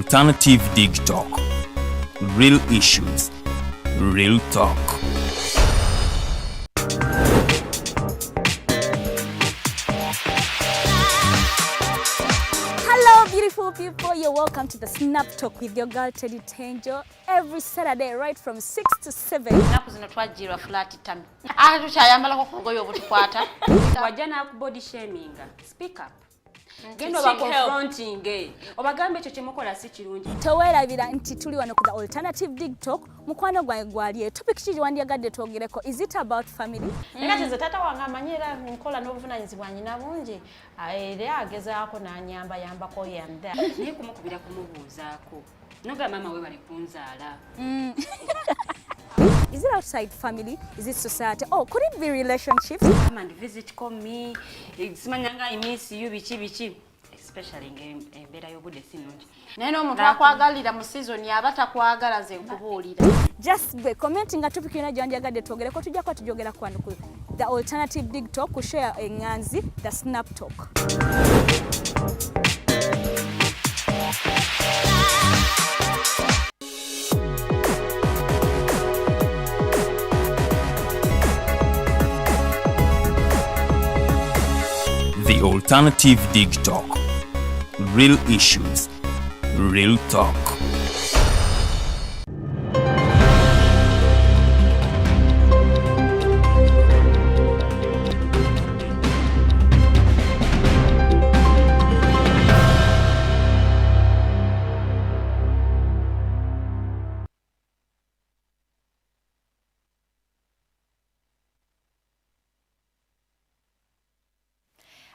alternative Digitalk. Real issues, real talk. Hello beautiful people, you're welcome to the Snap Talk with your girl Teddy Tenjo every Saturday right from 6 to 7. Naku zino twajjirwa flat tami. Tukyayambalako ku ngoye obutukwata. Wajja na body shaming. Speak up. Gendo ba confronting. Obagambe ekyo kyemukola si kirungi. Towerabira nti tuli wano ku the alternative Digitalk. Mukwano gwange gwaliye. Topic kiki wandiyagadde twogereko. Is it about family? Nga nze tata wange amanyira nkola n'obuvunaanyizibwa nnyina bungi. Era agezaako n'anyamba yambako yanda. Naye kumukubira kumubuuzaako. Noga mama we bali kunzaala. Is it outside family? Is it society? Oh, could it be relationships? Come and visit, call me. Simanyanga I miss you bichi. Especially embeera y'obudde si nnungi. Naye n'omuntu akwagalira mu season aba takwagala ze nkubuulira. Just be commenting a topic yona gyandiyagadde twogereko tujja kwa tujogera kwano ku the alternative Digitalk ku share enganzi the Snap Talk. The alternative Digitalk. Real issues, real talk.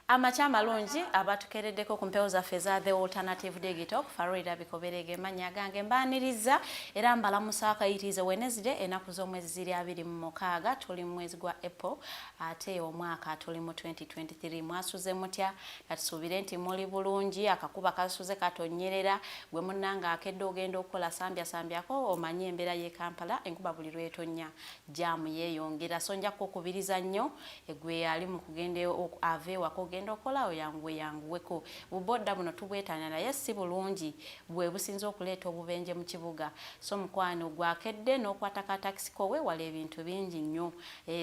Amacha malungi abatukereddeko ku mpewo zaffe za the alternative Digitalk Farida bikoberege manya gange mbaniriza era mbalamusa akayitirize Wednesday enaku z'omwezi ziri 26 tuli mu mwezi gwa April ate omwaka tuli mu 2023 mwasuze mutya katusuubire nti muli bulungi akakuba kasuze katonyerera gwe munnanga akedde ogenda okukola sambyako omanye embeera y'e Kampala enkuba buli lwetonya jamu yeeyongera so nja kukubiriza nnyo egwe ali mu kugenda ave wako okola oyanguweko buboda buno tubwetana naye si bulungi bwe businza okuleeta obubenje mu kibuga so mukwano gwakedde n'okwata taxi kowe wala ebintu bingi nnyo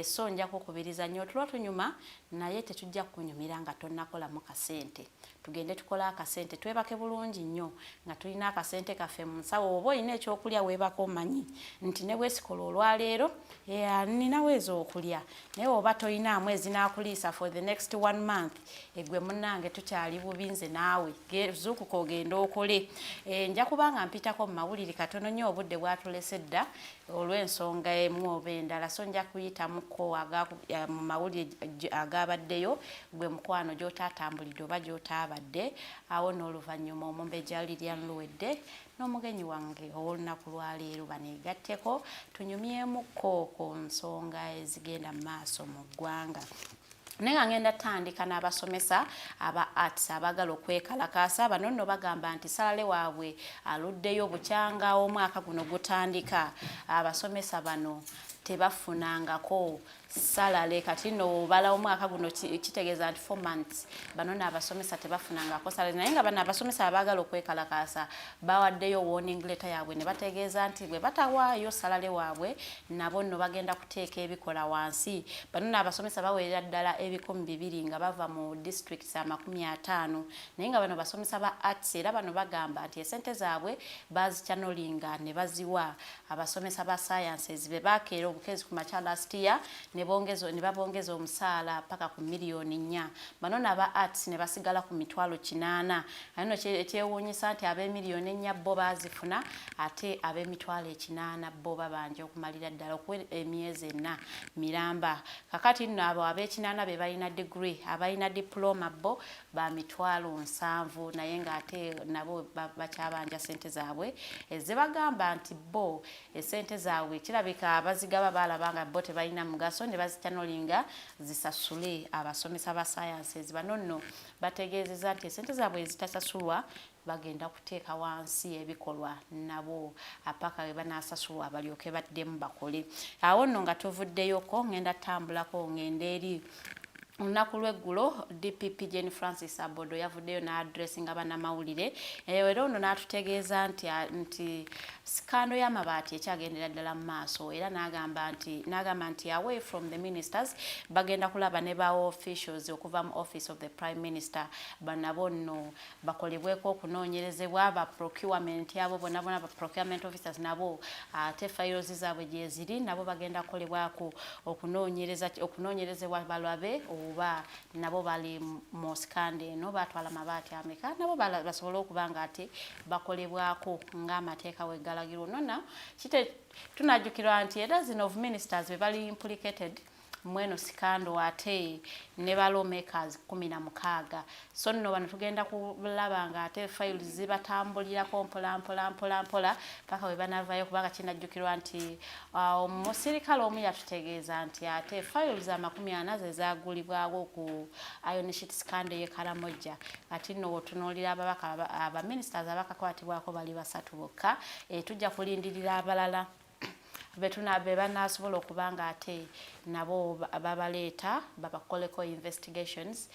so nja kukubiriza nnyo tulo tunyuma naye tetujja kunyumira nga tonnakola mu kasente tugende tukola akasente twebake bulungi nnyo nga tulina akasente kaffe mu nsawo oba olina ekyokulya weebako omanyi nti ne bwesikola olwaleero nina weezo okulya naye oba toyina mwezi n'akuliisa for the next 1 month egwe munnange tukyali bubinze naawe zuukuka ogenda okole nja kubanga mpitako mu mawulire katono nnyo obudde bwatulese dda olw'ensonga emu oba endala so nja kuyitamuko mu mawulire agabaddeyo gwe mukwano gy'otaatambulidde oba gy'otaabadde awo n'oluvannyuma omumbeja Lilian luwedde n'omugenyi wange ow'olunaku lwaleero baneegatteko tunyumyemuko ku nsonga ezigenda mu maaso mu ggwanga. Nenga ngenda tandika n'abasomesa aba arts abagala okwekalakaasa bano nno bagamba nti salale waabwe aluddeyo bukyanga omwaka guno gutandika abasomesa bano tebafunangako salale kati no bala omwaka guno kitegeeza nti 4 months bano n'abasomesa tebafunangako salale naye nga bano abasomesa abagala okwekalakaasa bawaddeyo warning letter yaabwe ne bategeeza nti bwe batawaayo salale waabwe nabo nno bagenda kuteeka ebikola wansi bano n'abasomesa bawerera ddala 200 nga bava mu districts 50 naye nga bano basomesa ba arts era bano bagamba nti esente zaabwe bazichanolinga ne baziwa abasomesa ba sciences be bakeera obukezi ku macha last year ne babongeza omusaala paka ku miliyoni 4 bano n'aba arts ne basigala ku mitwalo 8 ano kyewuunyisa nti abe miliyoni 4 bo bazifuna ate abe mitwalo 8 bo babanje okumalira ddala emyezi 4 miramba kakati nno abo abe 8 be balina degree abalina diploma bo ba mitwalo 7 naye nga ate nabo bakyabanja sente zaabwe ezibagamba nti bo esente zaabwe kirabika abazigaba balabanga bo tebalina mugaso ne bazichanolinga zisasule abasomesa ba sciences bano nno bategeezeza nti esente zaabwe ezitasasulwa bagenda kuteeka wansi ebikolwa nabo apaka we banasasulwa balyoke baddemu bakole awo nno nga tuvuddeyoko ngenda tambulako ngende eri Olunaku lw'eggulo DPP Jane Francis Abodo yavuddeyo n'addressinga bannamawulire era ono n'atutegeeza nti sikando y'amabaati ekyagendera ddala mu maaso era n'agamba nti away from the ministers bagenda kulaba ne ba officials okuva mu office of the prime minister banabo nno bakolebweko okunoonyerezebwa ba procurement yabo bonna ba procurement officers nabo ate files zaabwe gye ziri nabo bagenda kukolebwako okunoonyerezebwa balwabe oba nabo bali mu skande eno batwala mabaati ameka nabo basobola okuba nga ate bakolebwako ng'amateeka weggalagirwa nonna tunajjukirwa nti a dozen of ministers be bali implicated mweno sikando ate ne ba lawmakers 16 so nno bano tugenda kulaba nga ate files zibatambulirako mpola paka we banavayo kubanga kinajjukirwa nti omusirikale omu yatutegeeza nti ate files 40 ze zagulibwawo ku iron sheet scandal ye Karamoja ati nno otunuulira ababaka aba ministers abakakwatibwako bali 3 bokka tujja kulindirira abalala be banasobola okubanga ate nabo babaleeta babakoleko investigations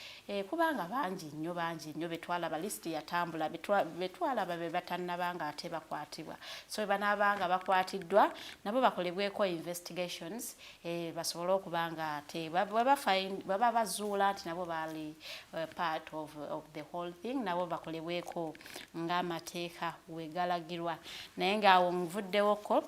kubanga bangi nnyo betwalaba list yatambula betwalaba be batannabanga ate bakwatibwa so banabanga bakwatiddwa nabo bakolebweko investigations basobola okubanga ate baba bazuula nti nabo bali part of the whole thing nabo bakolebweko ng'amateeka wegalagirwa naye ng'awo nvuddewoko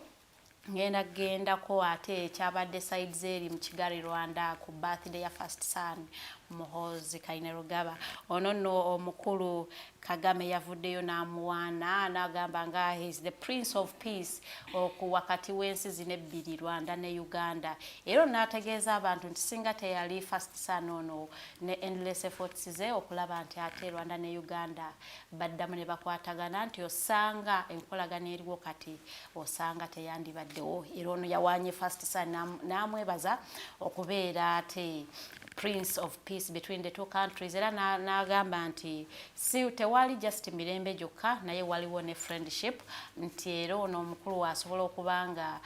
gendako ate ekyabadde sides eri mu Kigali Rwanda ku birthday ya first son Muhoozi Kainerugaba ono nno omukulu Kagame yavuddeyo n'amuwaana n'agamba nga he is the prince of peace oku wakati w'ensi zino ebbiri Rwanda ne Uganda era n'ategeeza abantu nti singa teyali first son ono ne endless efforts ze okulaba nti ate Rwanda ne Uganda baddamu ne bakwatagana nti osanga enkolagana eriwo kati osanga teyandibaddewo era ono yawaanye first son n'amwebaza okubeera ate prince of peace between the two countries era n'agamba nti si tewali just mirembe gyokka naye waliwo ne friendship nti era ono omukulu wasobola okubanga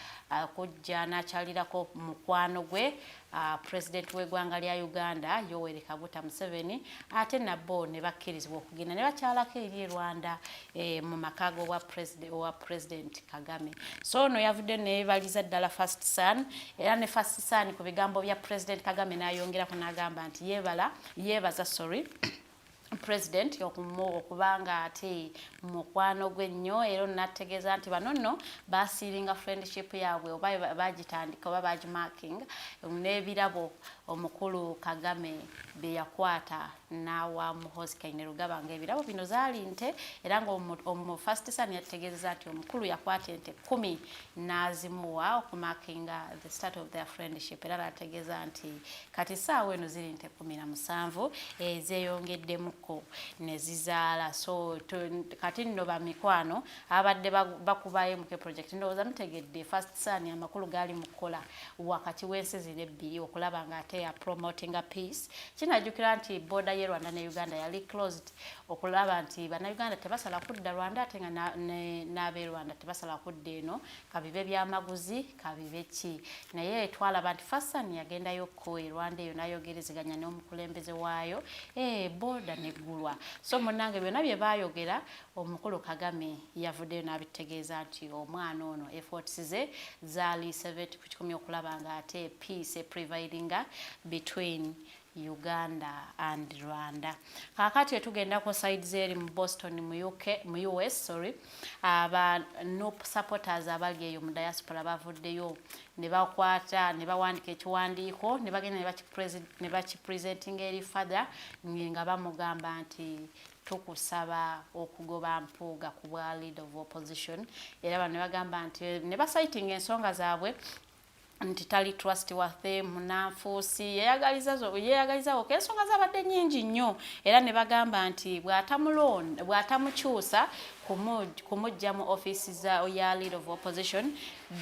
kujja n'akyalirako mukwano gwe president w'eggwanga lya Uganda Yoweri Kaguta Museveni ate nabo ne bakkirizibwa okugenda ne bakyalako eri Rwanda mu makago wa president Kagame so ono yavudde neebaliza ddala first son era ne first son ku bigambo bya president Kagame n'ayongerako n'agamba nti yeebaza president okubanga ate mukwano gwe nnyo era nategeeza nti bano nno basiringa friendship yaabwe oba bagitandika oba bagimarking n'ebirabo omukulu Kagame be yakwata n'awa Muhoozi Kainerugaba ng'ebirabo bino zaali nte era nga first son yategeeza nti omukulu yakwata ente 10 n'azimuwa okumarkinga the start of their friendship era nategeeza nti kati saawa eno ziri nte 17 ezeyongeddemu ne zizaala so kati nno bamikwano abadde bakubayo mu project ndowooza mutegedde first son amakulu gaali mu kukola wakati w'ensi zino ebbiri okulaba nga ate ya promoting a peace kinajjukira nti border ye Rwanda ne Uganda yali closed okulaba nti bannayuganda tebasala kudda Rwanda ate nga n'ab'e Rwanda tebasala kudda eno kabibe byamaguzi kabibe ki naye twalaba nti first son yagendayo ko e Rwanda eyo n'ayogerezeganya n'omukulembeze waayo border neggulwa so munnange byonna bye baayogera omukulu Kagame yavuddeyo n'abitegeeza nti omwana ono efforts ze zaali 70% okulaba nga ate peace prevaidinga between Uganda and Rwanda. Kakati tugendako sides eri mu Boston mu US aba no supporters abali eyo mu diaspora bavuddeyo ne bakwata ne bawandika ekiwandiiko ne bagenda ne bakipresenting eri father nga bamugamba nti tukusaba okugoba mpuuga ku bwa leader of opposition era bano ne bagamba nti ne basiting ensonga zaabwe nti tali trustworthy munanfuusi yeeyagalizawo ensonga zabadde nnyingi nnyo era ne bagamba nti bw'atamukyusa kumujja mu offisi ya leader of opposition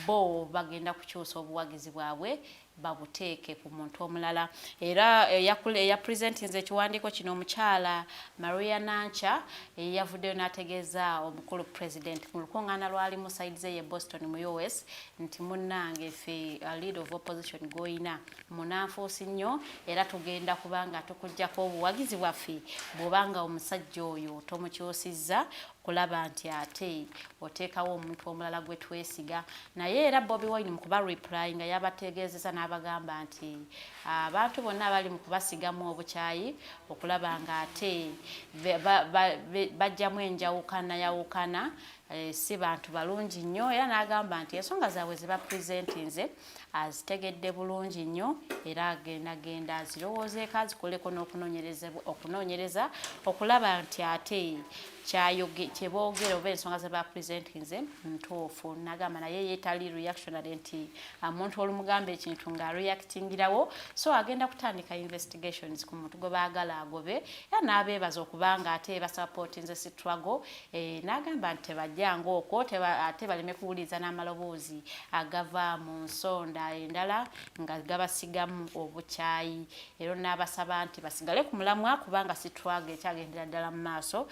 bo bagenda kukyusa obuwagizi bwabwe babuteeke ku muntu omulala. Era eyapresentinze ekiwandiiko kino omukyala Maria Nancha yavuddeyo n'ategeeza omukulu president mu lukungaana lwali mu side ze ye Boston mu US nti munnange ffe leader of opposition goyina munanfuusi nnyo era tugenda kubanga tukujjako obuwagizi bwaffe bw'obanga omusajja oyo tomukyusizza kulaba nti ate oteekawo omuntu omulala gwe twesiga. Naye era Bobi Wine mu kuba reply nga yabategeezesa n'abagamba nti abantu bonna abali mu kubasigamu obukyayi okulaba nga ate bajjamu enjawukana si bantu balungi nnyo, era n'agamba nti ensonga zaabwe ze bapresentinze azitegedde bulungi nnyo era agenda azirowoozeeko azikoleko n'okunoonyereza okulaba nti ate kyeboogera oba ensonga ze bapresentinze ntuufu. N'agamba naye yeetali reactionary nti omuntu olumugamba ekintu nga reactingirawo, so agenda kutandika investigations ku muntu gwe baagala agobe. Era n'abeebaza okubanga ate basupportinze struggle, n'agamba nti tebajjanga okwo ate baleme kuwuliriza n'amaloboozi agava mu nsonda endala nga gabasigamu obukyayi. Era n'abasaba nti basigale ku mulamwa kubanga struggle ekyagendera ddala mu maaso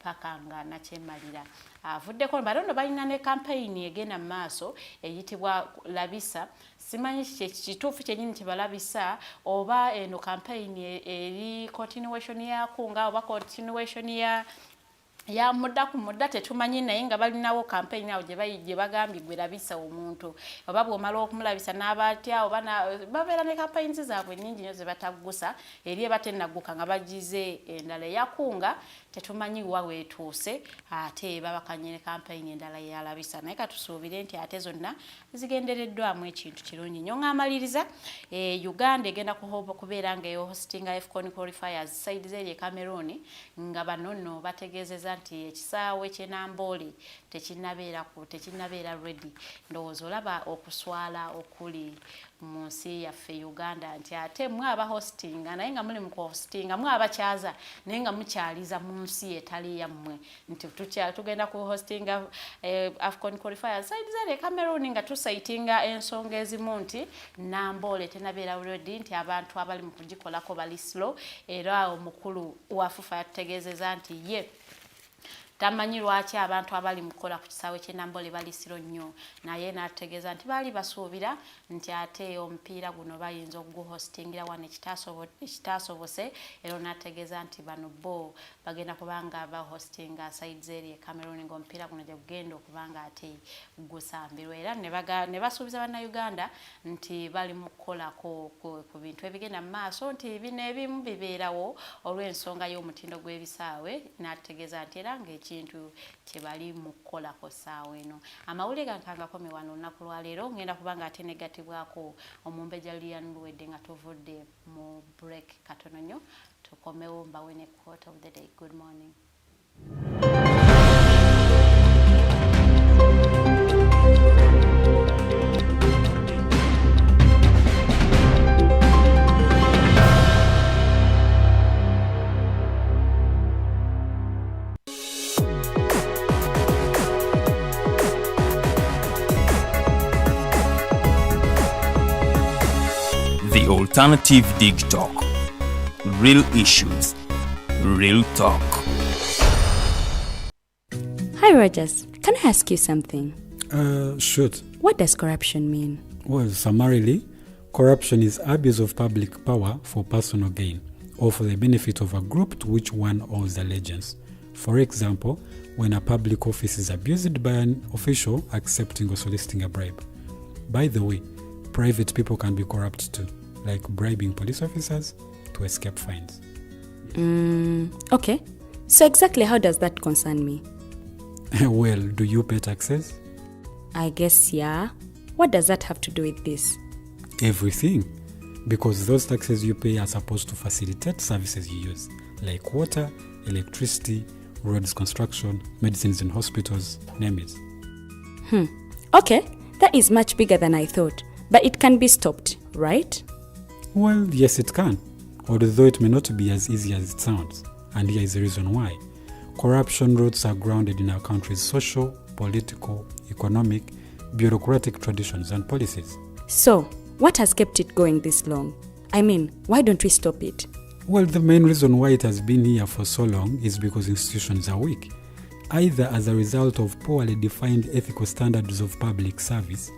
paka nga nakyemalira. Avuddeko barondo balina ne campaign egenda mu maaso eyitibwa Labisa. Simanyi kituufu kyennyini kyebalabisa oba eno campaign eri continuation yakunga oba continuation ya mudda ku mudda tetumanyi, naye nga balinawo campaign awo gye bagambye gwe labisa omuntu oba bw'omala okumulabisa n'abatya oba babeera ne campaigns zaabwe nnyingi nnyo ze bataggusa eri ebatennagguka nga bagize endala eyakunga tetumanyi wa weetuuse ate babakanye ne campaign endala yalabisa. Naye katusuubire nti ate zonna zigendereddwamu ekintu kirungi nnyo. Ng'amaliriza Uganda egenda kubeera nga hostinga AFCON qualifiers side zeri e Cameroon nga banono bategeezeza nti ekisaawe ky'Enamboole tekinnabeera ready. Ndowooza olaba okuswala okuli mu nsi yaffe Uganda nti ate mwe aba hostinga naye nga muli mu hostinga mwe abakyaza naye nga mukyaliza mu nsi etali yammwe nti tugenda ku hostinga AFCON qualifiers side zeri Cameroon nga tusaitinga ensonga ezimu nti Namboole tenabeera ready nti abantu abali mu kugikolako bali slow. Era omukulu wa FUFA yategeezeza nti ye tamanyi lwaki abantu abali mukola ku kisaawe ky'Enamboole bali siro nnyo, naye n'ategeeza nti baali basuubira nti ate omupiira guno bayinza okuguhostingira wano ekitaasobose. Era n'ategeeza nti bano bo bagenda kubanga bahostinga sides eri e Cameroon ng'omupiira guno gye gugenda okubanga ate gusambirwa. Era ne basuubiza bannayuganda nti bali mu kukolako ku bintu ebigenda mu maaso nti bino ebimu bibeerawo olw'ensonga y'omutindo gw'ebisaawe. N'ategeeza nti era ekintu kyebali mu kukolako ssaawa eno. Amawulire gankangakome wano olunaku lwaleero ngenda kubanga ate negatibwako omumbejja Lilian Luwedde nga tuvudde mu break katono nnyo tukomewo mbawe ne quote of the day. Good morning. The Alternative Digitalk. Real issues, real talk. Hi Rogers, can I ask you something? Shoot. What does corruption mean? Well, summarily, corruption is abuse of public power for personal gain or for the benefit of a group to which one owes allegiance. For example, when a public office is abused by an official accepting or soliciting a bribe. By the way, private people can be corrupt too, like bribing police officers to escape fines. Okay. So exactly how does that concern me? Well, do you pay taxes? I guess, yeah. What does that have to do with this? Everything. Because those taxes you pay are supposed to facilitate services you use, like water, electricity, roads construction, medicines in hospitals, name it. Okay, that is much bigger than I thought. But it can be stopped, right? Well, yes it can, although it may not be as easy as it sounds. And here is the reason why. Corruption roots are grounded in our country's social, political, economic, bureaucratic traditions and policies. So, What has kept it going this long? I mean, why don't we stop it? Well, the main reason why it has been here for so long is because institutions are weak, either as a result of poorly defined ethical standards of public service,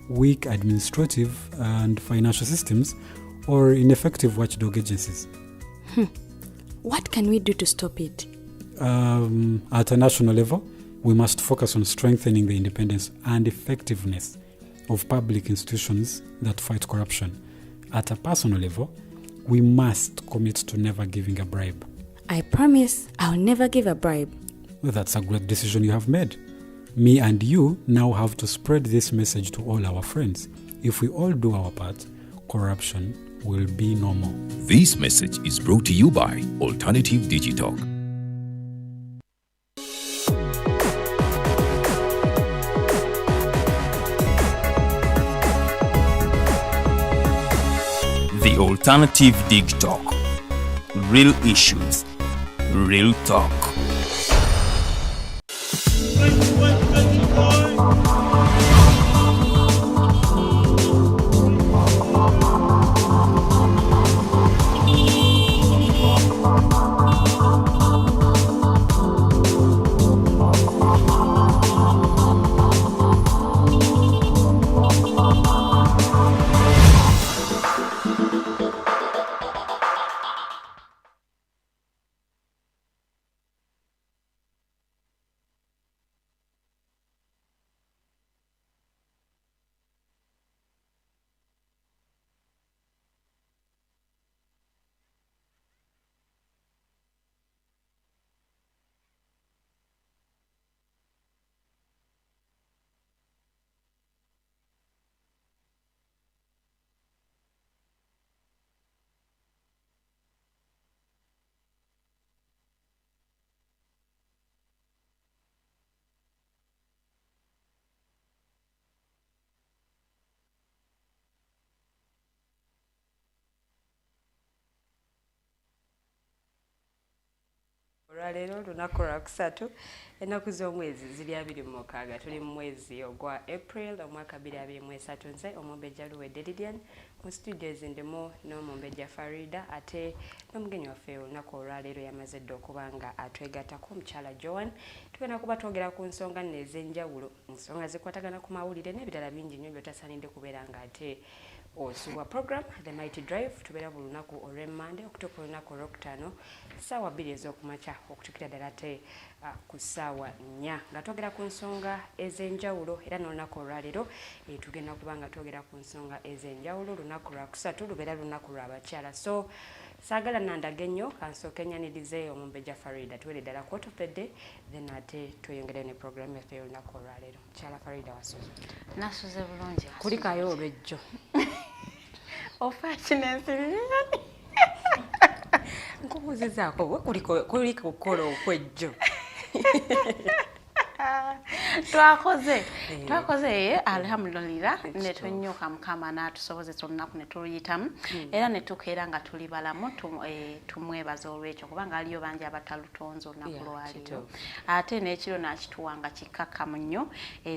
weak administrative and financial systems, or ineffective watchdog agencies. What can we do to stop it? At a national level, we must focus on strengthening the independence and effectiveness of public institutions that fight corruption. At a personal level, we must commit to never giving a bribe. I promise I'll never give a bribe. Well, that's a great decision you have made. Me and you now have to spread this message to all our friends. If we all do our part, corruption will be normal. This message is brought to you by Alternative Digitalk. The Alternative Digitalk. Real issues, real talk. Olwaleero lunaku lwakusatu ennaku z'omwezi ziri 26 tuli mu mwezi ogwa April omwaka 2023 nze omumbejja luwedde Lilian mu studio zindimu n'omumbejja Farida ate n'omugenyi waffe olunaku olwaleero yamaze dda okuba nga atwegattako omukyala Joan tugenda kuba twogera ku nsonga nno ez'enjawulo ensonga zikwatagana ku mawulire n'ebirala bingi nnyo by'otasaanidde kubeera nga ate osuwa program The Mighty Drive tubeera buli lunaku olw'Emmande okutuuka olunaku olwokutaano ssaawa 2 ez'okumakya okutuukira ddala ate ku ssaawa 4 nga twogera ku nsonga ez'enjawulo era n'olunaku olwaleero tugenda kuba nga twogera ku nsonga ez'enjawulo lunaku lwakusatu lubeera lunaku lw'abakyala so saagala nandaga ennyo kansooke ennyanirize omumbejja Farida tuwere ddala quote of the day then ate tweyongere ne programu yaffe y'olunaku olwaleero mukyala Farida wasuze nasuze bulungi kulikayo olw'ejjo ofa kinensiri nkubuuzizaako we kuli kukola okwejjo twakoze alhamdulillah ne tunyuka mukama n'atusobozesa olunaku ne tuluyitamu era ne tukeera nga tuli balamu tumwebaza olw'ekyo kubanga aliyo bangi abatalutonze olunaku lwaliro ate n'ekiro n'akituwanga kikkakkamu nnyo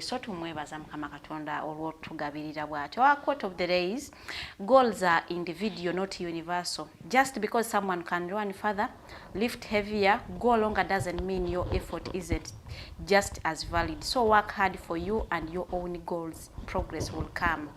so tumwebaza mukama katonda olw'otugabirira bw'atyo. Our quote of the day is, goals are individual, not universal. Just because someone can run further, lift heavier, go longer doesn't mean your effort isn't just as valid. So work hard for you and your own goals. Progress will come.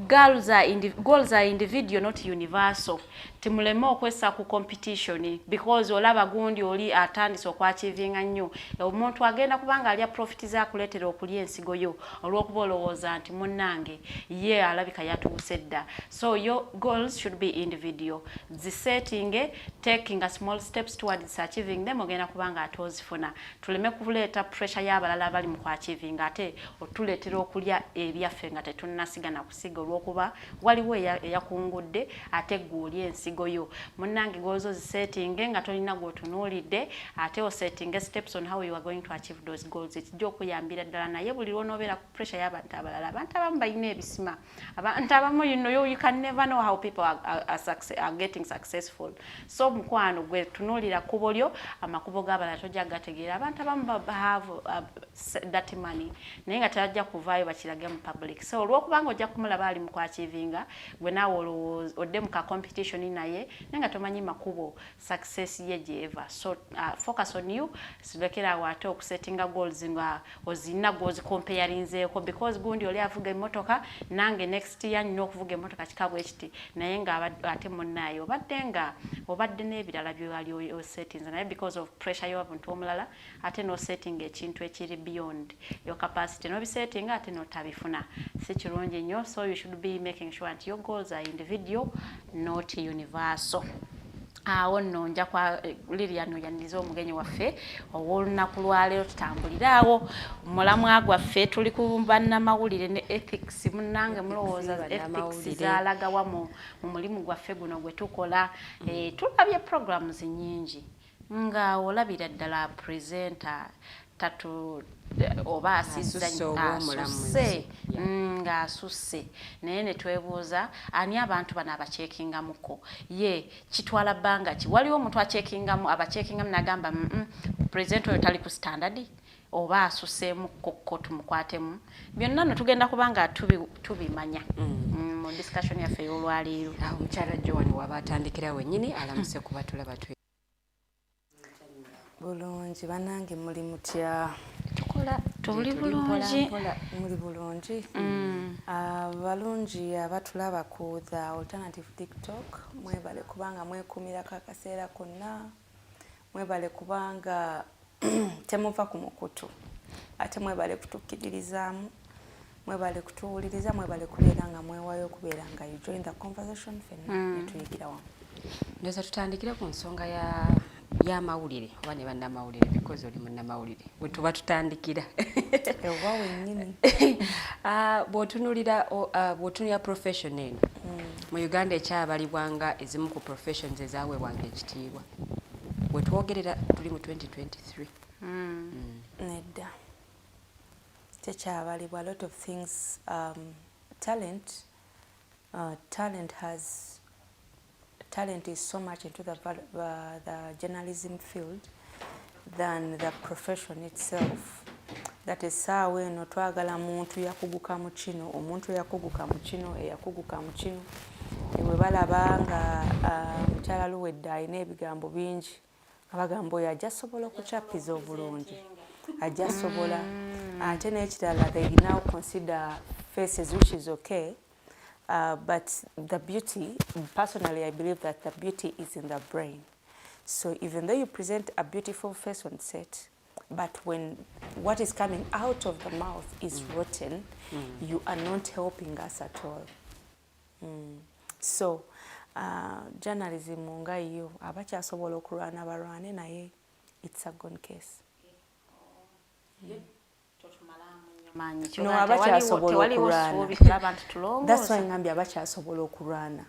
Goals are individual, not universal. Timulemo okwessa ku competition because olaba gundi oli atandise okwachivinga nnyo. Omuntu agenda kubanga alya profit za kuletera okulya ensigo yo olw'okuba olowooza nti munnange ye alabika yatuusedda. So your goals should be individual. Zisetting, taking a small steps towards achieving them ogenda kubanga atozifuna. Tuleme kuleeta pressure y'abalala abali mu kwachivinga ate otuletera okulya ebyaffe nga tetunnasigana kusiga olw'okuba waliwo eyakungudde ate gw'olya ensigo yo. Munnange gozo zisetting nga tolina gw'otunuulidde ate osetting steps on how you are going to achieve those goals. Ekijja okuyambira ddala naye buli lw'onobeera ku pressure y'abantu abalala. Abantu abamu balina ebisima. Abantu abamu you can never know how people are getting successful. So mukwano gwe tunuulira kkubo lyo amakubo g'abalala tojja gategeera. Abantu abamu have that money naye nga tajja kuvaayo bakirage mu public. So olw'okubanga ojja kumulaba twali mu kwachivinga gwe nawe odde mu ka competition naye nenga tomanyi makubo success ye jeva. So focus on you, silekera wate okusettinga goals nga ozina goals comparing nzeeko because gundi oli avuga emotoka nange next year nino okuvuga emotoka kikabwe ekiti naye nga ate munnayo obadde n'ebirala byali o settings naye because of pressure y'obuntu omulala ate no setting ekintu ekiri beyond your capacity no setting ate no tabifuna si kirungi nnyo. So you should be making sure that your goals are individual not universal. Ono nja kwa Lilian yandizo omugenyi waffe ow'olunaku lwaleero tutambuliraawo mulamwa gwaffe tuli ku bannamawulire ne ethics munnange mulowooza ethics zaalagawa mu mulimu gwaffe guno gwe tukola. Tulabye programs nnyingi nga olabira ddala presenter tatu oba asizza nga asusse naye ne twebuuza ani abantu bano abacekingamuko ye kitwala bbanga ki waliwo omuntu acekingamu abacekingamu nagamba presenter oyo tali ku standard oba asusseemu kokko tumukwatemu byonna no tugenda kubanga tubimanya mu discussion yaffe y'olwaleero. Omukyala Joan waba atandikira wennyini alamuse kuba tulaba bulungi banange muli mutya tuli bulungi muli bulungi balungi abatulaba ku the alternative Digitalk mwebale kubanga mwekumirako akaseera konna mwebale kubanga temuva ku mukutu ate mwebale kutukkiririzaamu mwebale kutuwuliriza mwebale kubeera nga mwewayo okubeera nga you join the conversation fenna netuyigira wamu. Ndoza tutandikire ku nsonga ya mawulire oba ne bannamawulire because oli munnamawulire bwe tuba tutandikira ewa wennyini bw'otunulira profession eno mu Uganda ekyabalibwanga ezimu ku professions ezaweebwanga ekitiibwa bwe twogerera tuli mu 2023 nedda tekyabalibwa. A lot of things talent is so much into the journalism field than the profession itself. That is saawa eno twagala muntu yakuguka mu kino omuntu yakuguka mu kino eyakuguka mu kino bwe balaba nga mukyala Luwedde alina ebigambo bingi abagamba oyo ajja sobola okucappiza obulungi ajja sobola ate n'ekirala they now consider faces which is okay. But the beauty, personally, I believe that the beauty is in the brain. So even though you present a beautiful face on set, but when what is coming out of the mouth is rotten, you are not helping us at all. So journalism nga yo abakyasobola okulwana balwane naye it's a gone case. No, abakyasobola okulwana. That's why ngambye abakyasobola okulwana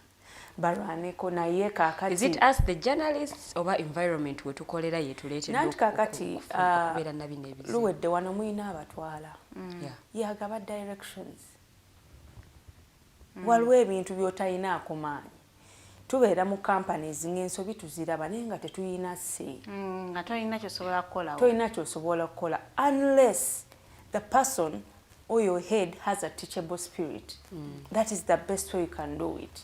balwaneko naye kakati. Is it us the journalists oba environment we tukolera yetuleetedde nanti kakati okubeera nabino ebizibu Luwedde wano muyina abatwala yagaba directions waliwo ebintu by'otayinaako maanyi tubeera mu companies ng'ensobi tuziraba naye nga tetuyina se nga tolina kyosobola kukola tolina kyosobola kukola unless the person or your head has a teachable spirit. That is the best way you can do it.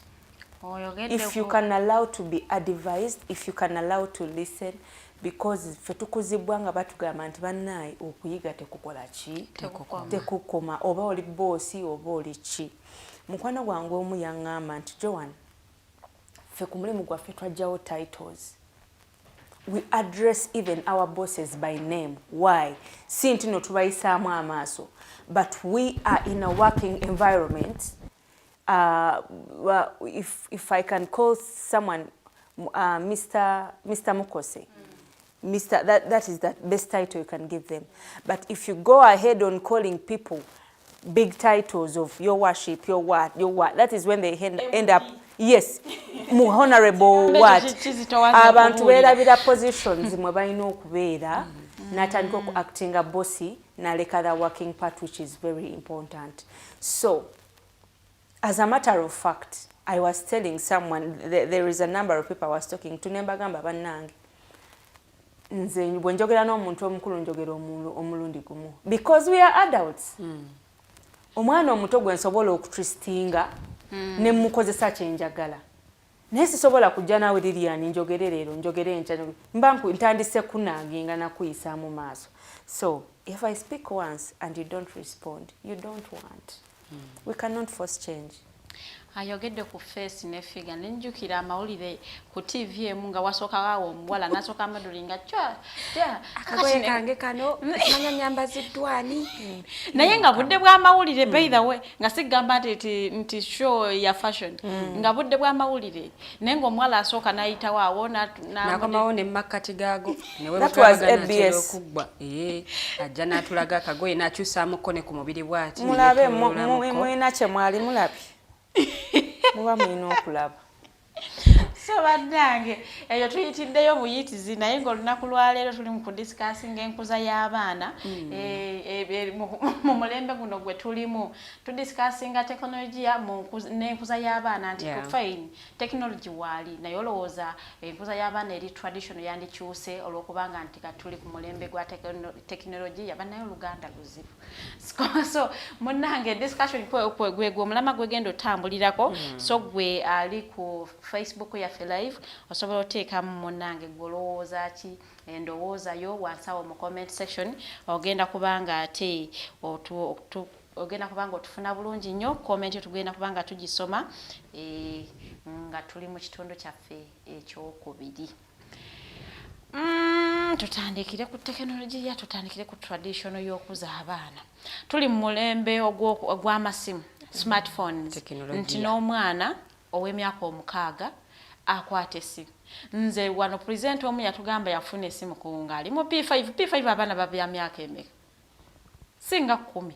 If you can allow to be advised, if you can allow to listen, because fetukuzibwa nga batugamba nti bannaye okuyiga tekukola ki tekukoma oba oli boosi oba oli ki. Mukwano gwange omu yaŋŋamba nti Joan ffe ku mulimu gwaffe twajjawo titles. We address even our bosses by name. Why? Si nti no tubayisaamu amaaso. But we are in a working environment. If I can call someone Mr. Mukose, that is the best title you can give them. But if you go ahead on calling people big titles of your worship, your what, that is when they end up, yes, honorable what. Abantu beerabira positions mwe balina okubeera natandika oku acting a bossy naleka the working part, which is very important. So as a matter of fact, I was telling someone, there is a number of people I was talking to, nembagamba bannange nze bwe njogera n'omuntu omukulu njogera omulundi gumu because we are adults. omwana omuto gwe nsobola okutwistinga ne mukozesa kyenjagala naye sisobola kujja naawe Lilian njogere leero njogere enkya mba ntandise kunaaginga nakuyisa mu maaso. So if I speak once and you don't respond, you don't want. We cannot force change. Ayogedde ku face ne figure nenjukira amawulire ku TV emu nga wasooka waawo omuwala nasooka amadulinga chwa akagoye kange kano manya nyambaziddwani naye nga budde bwa amawulire by the way nga sigamba nti show ya fashion nga budde bwa amawulire naye nga omuwala asooka n'ayita waawo nakomawo ne makkati gaago That was ABS. ajja n'atulaga akagoye n'akyusaamuko ne ku mubiri bw'ati mulabe mulina kye mwali mulabye muba mulina okulaba. So bannange eyo tuyitiddeyo buyitizi naye ng'olunaku lwaleero tuli mu kudisikasinga enkuza y'abaana mu mulembe guno gwe tulimu tudisikasinga tekonologiya n'enkuza y'abaana nti fine tekonologi waali naye olowooza enkuza y'abaana eri traditional yandikyuse olw'okubanga nti katuli ku mulembe gwa tekonologiya bannaye oluganda luzibu. So munnange discussion gwe omulama gwegenda otambulirako so gwe ali ku Facebook ya live osobola oteekamu munnange golowooza ki endowooza yo wansawo mu comment section ogenda kubanga ate ogenda kubanga otufuna bulungi nnyo comment tugenda kubanga tugisoma nga tuli mu kitundu kyaffe ekyokubiri. Tutandikire ku tekonologiya tutandikire ku traditional y'okuza abaana tuli mu mulembe ogw'amasimu smartphones nti n'omwana ow'emyaka 6 akwate esimu. Nze wano present omu yatugamba yafuna esimu ku ngali mu P5 abaana babya myaka emeka singa 10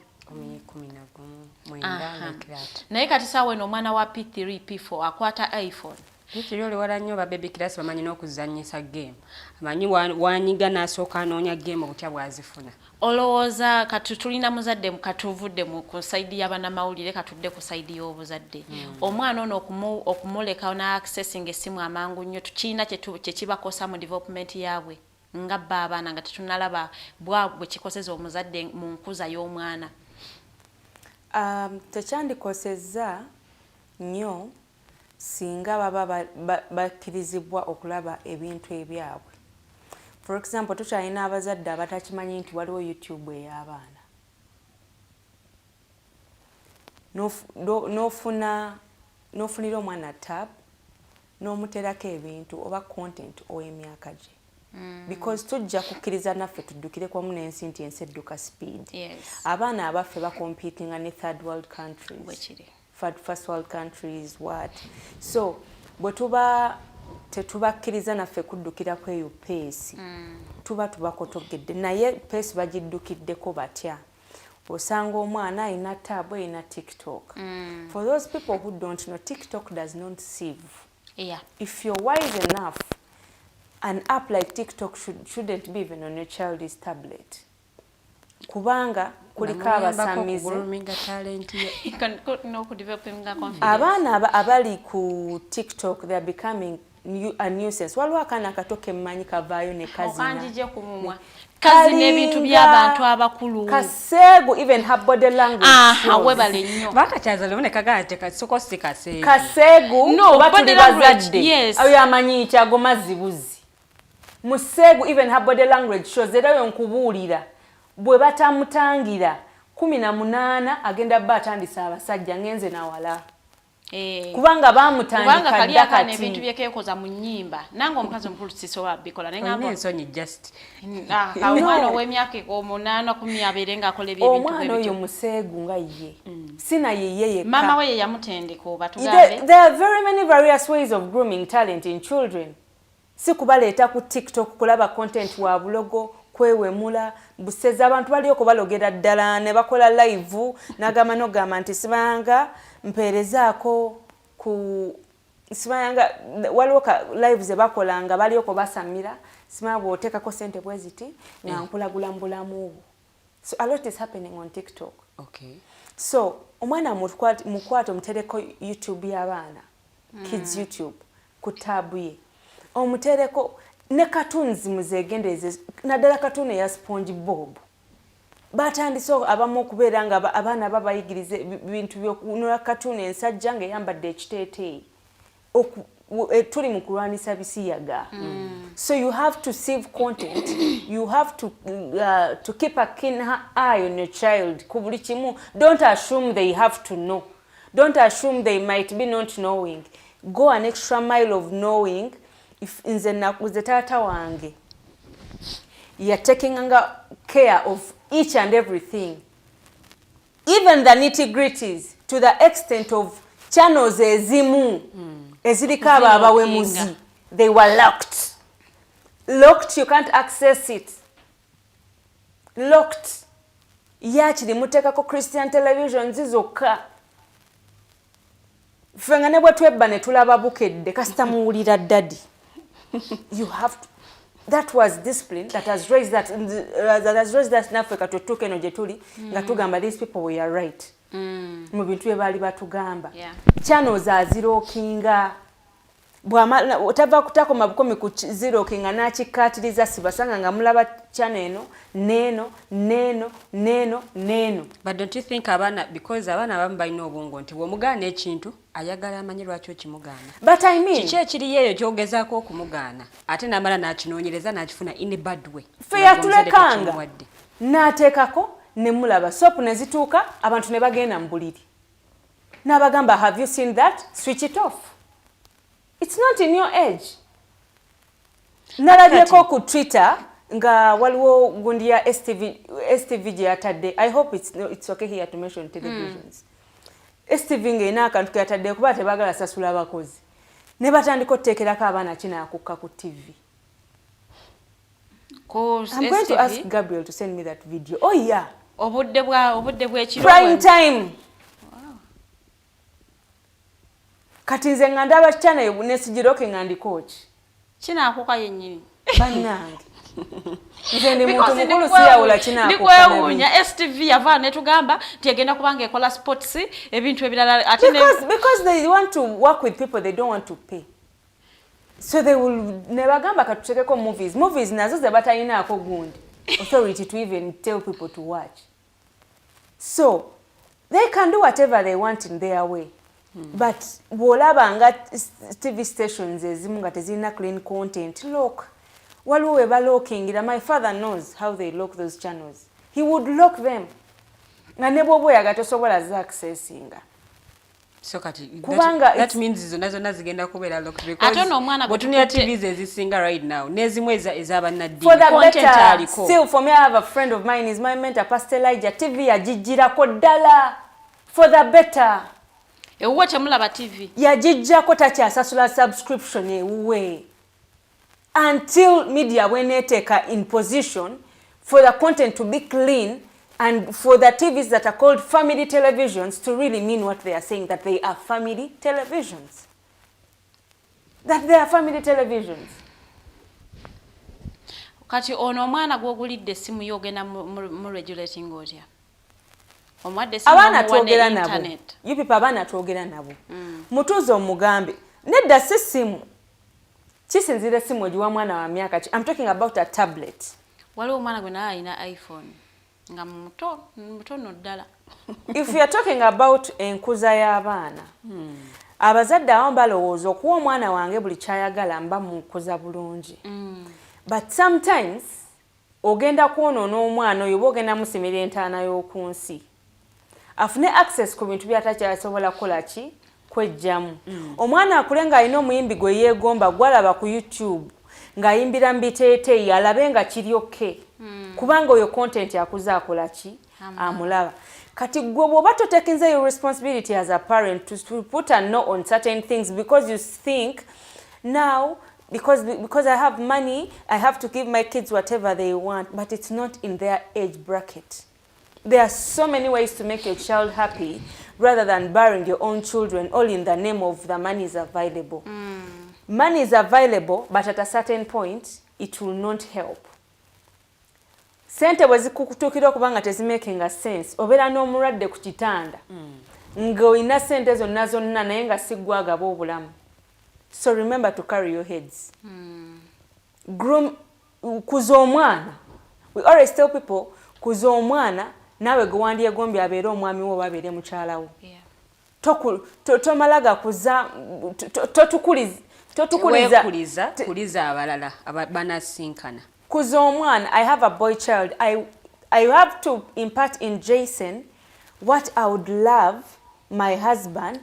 naye kati saawe n'omwana wa P3 P4 akwata iPhone. Ekiri oli wala nnyo ba baby class bamanyi n'okuzannyisa game amanyi wanyiga n'asooka anoonya game obutya bwazifuna. Olowooza kati tulina muzadde katuvudde ku side y'abanamawulire katudde ku side y'obuzadde omwana ono okumuleka na accessing esimu amangu nnyo tukina kye kibakosa mu development yaabwe nga abaana nga tetunalaba bwe kikoseza omuzadde mu nkuza y'omwana. Tekyandikosezza nnyo singa baba bakkirizibwa okulaba ebintu ebyabwe. For example, tukyalina abazadde abatakimanyi nti waliwo YouTube ey'abaana. N'ofunira omwana tab n'omuterako ebintu oba content ow'emyaka gye. Because tujja kukkiriza naffe tuddukireko mu n'ensi nti ensi edduka speed. Abaana abaffe bakompitinga ne third world countries. First world countries what. So bwe tuba tetubakkiriza naffe kuddukira kweyo peesi tuba tubakotogedde naye peesi bagiddukiddeko batya. Osanga omwana alina tab alina TikTok. For those people who don't know, TikTok does not save. If you're wise enough, an app like TikTok shouldn't be even on your child's tablet. Kubanga kuliko abasamize abaana abali ku TikTok, they are becoming a nuisance. Waliwo akaana akato kemmanyi kavaayo ne kazina kazina ebintu by'abantu abakulu kaseegu even her body language webale nnyo bakakyazala ne kagate kasokosi kaseegu no body language ayo amanyi kyago mazibuzi museegu even her body language shows erayo nkubuulira bwe batamutangira 18 agenda batandisa abasajja ngenze nawala kubanga bamutandika kali akane ebintu byekekoza mu nnyimba nange omukazi omukulu sisobola bikola naye ngamba ensonyi just omwana ow'emyaka 8 10 abeerenga akola ebintu omwana oyo museegu nga ye sina yeye mama we yamutendeka batugambe there are very many various ways of grooming talent in children. Si kubaleeta ku TikTok kulaba content wa bulogo kwewemula buseza abantu bali okubalogera ddala ne bakola live nagamba nogamba nti sibanga mperezaako ku sibanga waliwo live ze bakolanga bali okubasamira sima bwotekako sente bweziti nga nkulagula mbulamu. So a lot is happening on TikTok. So omwana mukwate omutereko YouTube y'abaana kids YouTube ku tab ye omutereko ne cartoons muzegendeze naddala cartoon ya SpongeBob batandise abamu okubeera nga abaana babayigiriza bintu byokunula katuni ensajja ng'eyambadde ekiteeteeyi tuli mu kulwanisa bisiyaga. So you have to save content, you have to keep a keen eye on your child ku buli kimu. Don't assume they have to know, don't assume they might be not knowing. Go an extra mile of knowing. If nze taata wange you're taking care of each and everything, even the nitty-gritties, to the extent of channels ezimu eziriko abo abawemuzi, they were locked, you can't access it, locked. Yakiri mutekako Christian television zizokka, fenga ne bwe twebba ne tulaba bukedde kasita muwulira daddy. You have to, that was discipline that has raised that in Africa to tuke no jetuli nga tugamba these people were right mu bintu bye baali batugamba. Channels azirookinga otava kutakoma bukomi ku zirookinga n'akikkaatiriza sibasanga nga mulaba channel neno. But don't you think abaana, because abaana abamu balina obwongo nti bw'omugaana ekintu ayagala amanye lwaki okimugaana. But I mean, kiki ekiri yeeyo kyogezaako okumugaana ate n'amala n'akinoonyereza n'akifuna in a bad way. Fe yatulekanga n'ateekako ne mulaba sopu ne zituuka abantu ne bagenda mu buliri n'abagamba have you seen that, switch it off, it's not in your age. Nalabyeko ku Twitter nga waliwo gundi ya STV gye yatadde. I hope it's okay here to mention televisions. STV ng'erina akantu ke yatadde kuba tebaagala sasula abakozi ne batandika okuteekerako abaana kinaakukka ku TV. I'm going to ask Gabriel to send me that video. Oh yeah, obudde bw'ekiro prime time. Wow. Kati nze nga ndaba channel ne sigiroke nga ndi coach kinaakuka yennyini bannange. Nze ndi muntu mukulu siyawula kinaakuka. Ndikwewuunya STV yava ne tugamba nti egenda kubanga ekola sports ebintu ebirala ate because they want to work with people they don't want to pay. So they will never gamba katutekeko movies nazo ze batayinaako gundi authority to even tell people to watch. So they can do whatever they want in their way. But bw'olaba nga TV stations ezimu nga tezirina clean content, look, waliwo we balookingira. My father knows how they lock those channels. He would lock them. Nga ne bw'oba oyagala tosobola za accessinga. So kati that means zonna zigenda kubeera locked because bw'otunira TVs ezisinga right now n'ezimu ez'abannaddiini for the better. Still for me, I have a friend of mine, is my mentor, Pastor Elijah. TV yagijjirako ddala for the better. Ewuwe temulaba TV yagijjako takyasasula subscription ewuwe until media bweneteeka in position for the content to be clean and for the TVs that are called family televisions to really mean what they are saying, that they are family televisions. That they are family televisions. Kati ono omwana gw'ogulidde essimu y'ogenda mu regulating otya? Abaana twogera nabo. You people abaana twogera nabo. Mutuuze omugambe. Nedda si ssimu. Kisinzira essimu ogiwa mwana wa myaka ki? I'm talking about a tablet. Waliwo omwana gwe naye alina iPhone. Nga mutono ddala. If you are talking about enkuza y'abaana, abazadde abamu balowooza okuwa omwana wange buli kyayagala mba mukuza bulungi. But sometimes ogenda kwonoona omwana oyo ogenda musimira entaana y'oku nsi. Afune access ku bintu byatakyasobola kukola ki kwejjamu. Omwana akule ng'alina omuyimbi gwe yeegomba gwalaba ku YouTube ng'ayimbira mu biteeteeyi alabe nga kiri oke. Kubanga oyo content akuza akola ki amulaba. Kati gwe bw'oba totekinze your responsibility as a parent to put a no on certain things because you think now because I have money I have to give my kids whatever they want, but it's not in their age bracket. There are so many ways to make your child happy rather than burying your own children all in the name of the money is available. Money is available, but at a certain point it will not help. Sente bwezikukutuukira okubanga tezimakinga sense obeera n'omulwadde ku kitanda ng'olina sente zonna naye nga siggwagaba obulamu. So remember to carry your heads. Groom kuza omwana. We always tell people kuza omwana naawe gwe wandyegombye abeere omwami wo babeere mukyalawo tomalaga kuza kuliza abalala banasinkana kuza omwana. I have a boy child. I have to impart in Jason what I would love my husband,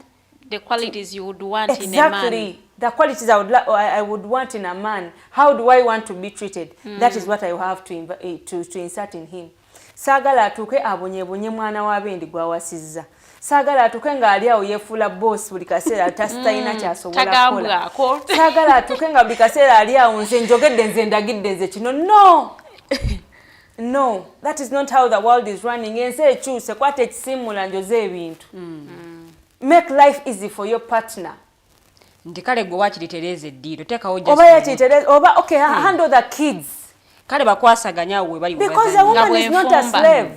the qualities you would want in a man. Exactly. The qualities I would want in a man. How do I want to be treated? That is what I have to insert in him. Sagala atuke abonyebonye mwana wa bendi gwa wasizza. Sagala atuke nga ali awo yefuula boss buli kaseera tasitaina kyasobola kukola. Sagala atuke nga buli kaseera ali awo nze njogedde nze ndagidde nze kino. No, that is not how the world is running. Ensi ekyuse kwata ekisimula njoze ebintu. Make life easy for your partner. Ndikale gwe wakiritereze eddiiro tekawo oba yakitereze oba okay handle the kids. Kale bakwasaganya we bali because a woman is not a slave.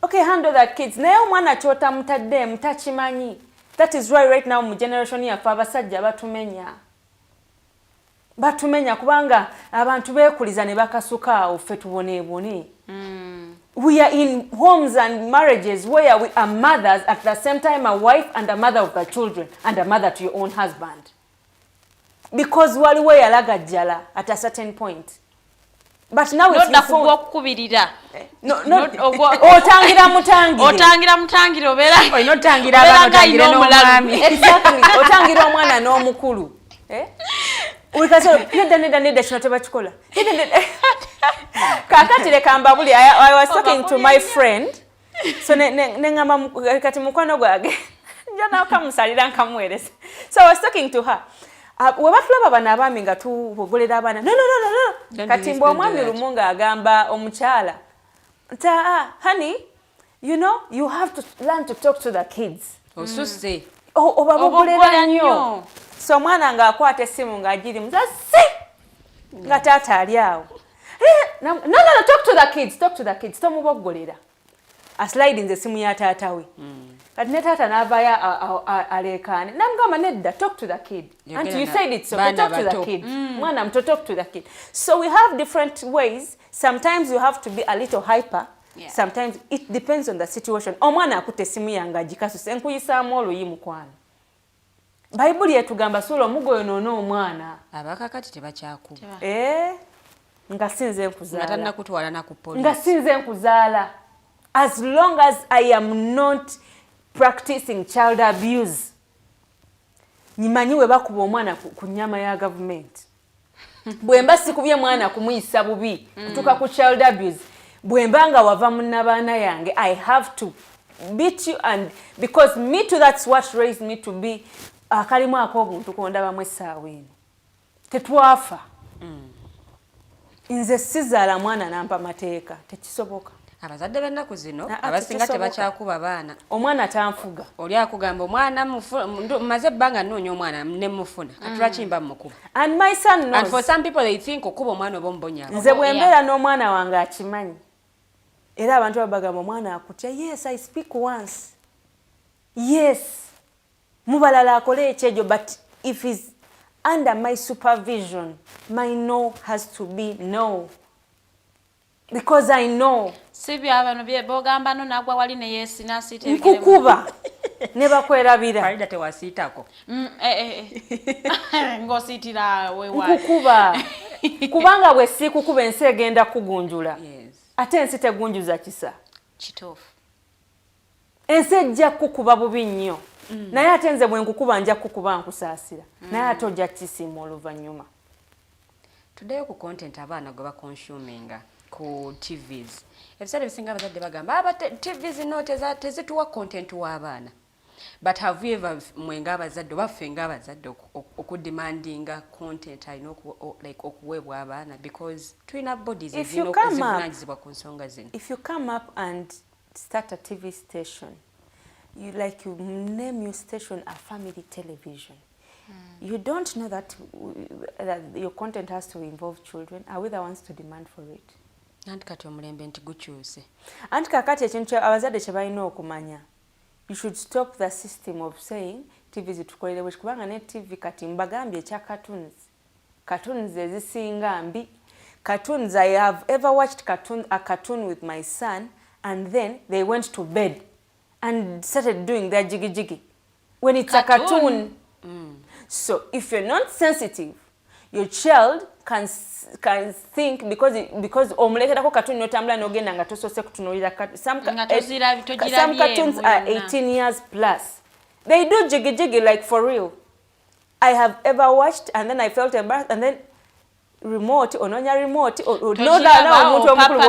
Okay, handle the kids. Naye omwana kyota mutadde mutakimanyi. That is why right now mu generation yafe abasajja batumenya kubanga abantu beekuliza ne bakasuka awo ffe tuboneebone. We are in homes and marriages where we are mothers at the same time a wife and a mother of the children and a mother to your own husband. Because waliwo yalagajjala at a certain point. But now it's okukubirira. Otangira mutangire obera. Otangira abantangire n'omwami. Exactly. Otangira omwana n'omukulu. Ukasema neda kino tebakikola. Kakati leka mbabuli I was talking to my friend. So nengamba kati mukwano gwage. Njana okamusalira nkamweresa. So I was talking to her. Webatulaba bana abaami nga tubogolera abaana. No. Kati mbo omwami lumunga agamba omukyala. Honey, you know, you have to learn to talk to the kids. Osuse. Obabogolera nnyo. So mwana nga akwata essimu nga agiri muzasi. Nga taata ali awo. No, talk to the kids. Tomubogolera. Aslide nze essimu ya taata we. Kati ne taata n'avaayo aleekaane. Namugamba nedda, talk to the kid. And you said it so, talk to the kid. Mwana muto, talk to the kid. So we have different ways. Sometimes you have to be a little hyper. Yeah. Sometimes it depends on the situation. Omwana akutte essimu yange agikasuse nkuyisaamu oluyi mukwano. Bayibuli etugamba suula omugoyo noono omwana. Abakakati tebakyakuba. Nga sinze nkuzaala. Nga tannakutwala na ku police. Nga sinze nkuzaala. As long as I am not practicing child abuse. Nyimanyi we bakuba omwana ku nnyama ya government. Bwemba sikubye mwana kumuyisa bubi kutuka ku child abuse. Bwemba nga wava munnabaana yange, I have to beat you, and because me too, that's what raised me to be akalimu ak'obuntu kondabamu essaawa eno. Tetwafa. Nze sizaala mwana nampa mateeka. Tekisoboka. Abazadde b'ennaku zino abasinga tebakyakuba baana. Omwana tanfuga. Oli akugamba omwana maze ebbanga nnoonya omwana ne mufuna. Katulakimba mukuba. And my son knows. And for some people they think okuba omwana oba ombonya. Nze bwe mbeera n'omwana wange akimanyi. Era abantu babagamba omwana akutya. Yes, I speak once. Yes. Mubalala akole ekyejo, but if he's under my supervision, my no has to be no. Because I know. Sibya abantu bogamba no nagwa wali ne yesi nasite nkukuba ne bakwerabira. Faida tewasiitako. Ngositira wewa. Nkukuba. Kubanga bwe sikukuba ensi egenda kugunjula. Yes. Ate ensi tegunjuza kisa. Kitofu. Ensi ejja kukuba bubi nnyo. Naye ate nze bwe nkukuba nja kukuba nkusaasira. Naye ate ojja kisiima oluvannyuma. Tuddeyo ku content abaana gwe bakonsuminga ku TVs. Ebiseera ebisinga abazadde bagamba TVs no tezituwa content w'abaana. But have you ever mwenga abazadde baffe nga abazadde okudemandinga content alina okuweebwa abaana because tulina bodies ezivunanyizibwa ku nsonga zino. If you come up and start a TV station, you name your station a family television. You don't know that your content has to involve children. Are we the ones to demand for it? Anti kati omulembe nti gukyuuse. Anti kakati ekintu abazadde kye balina okumanya. You should stop the system of saying TV zitukolere bwe kubanga ne TV kati mbagambye ekya cartoons. Cartoons ezisinga mbi. Cartoons, I have ever watched a cartoon with my son, and then they went to bed and started doing their jiggy. When it's a cartoon. So if you're not sensitive, your child can think because omulekera ko cartoon notambula nogenda nga tosose kutunulira some cartoons are 18 years plus. They do jiggy like for real. I have ever watched and then I felt embarrassed and then remote ononya remote omuntu omukulu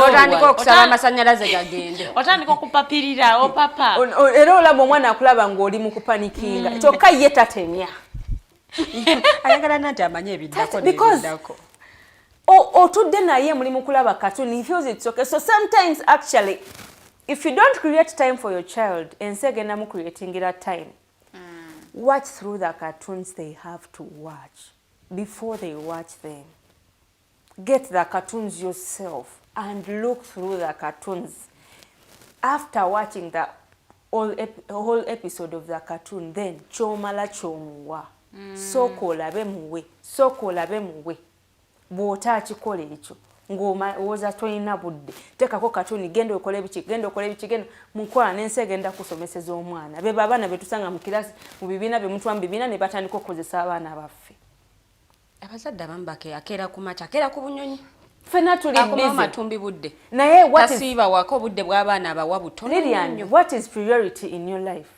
otandika okusaba amasanyalaze gagende otandika okupapirira opapa era olaba omwana akulaba ng'oli mu kupanikinga kyokka ye tatemya ayagala nati amanye ebiddako n'ebiddako otudde naye muli mu kulaba cartoon he feels it's okay. So sometimes actually if you don't create time for your child ensi egenda mu creatingira time. Watch through the cartoons they have to watch before they watch them. Get the cartoons yourself and look through the cartoons. After watching the whole episode of the cartoon, then chomala chomuwa. Soko olabe muwe. Bw'ota akikola ekyo. Ng'owooza tolina budde. Tekako cartoon genda okole biki mukola n'ensi egenda kusomeseza omwana. Be abaana be tusanga mu kirasi mu bibiina be mutwa mu bibiina ne batandika okukozesa abaana baffe. Abazadde abamu akeera ku makya akeera ku bunyonyi ffenna tuli busy matumbi budde naye tasiiba wako budde bw'abaana abawa butono nnyo. What is priority in your life?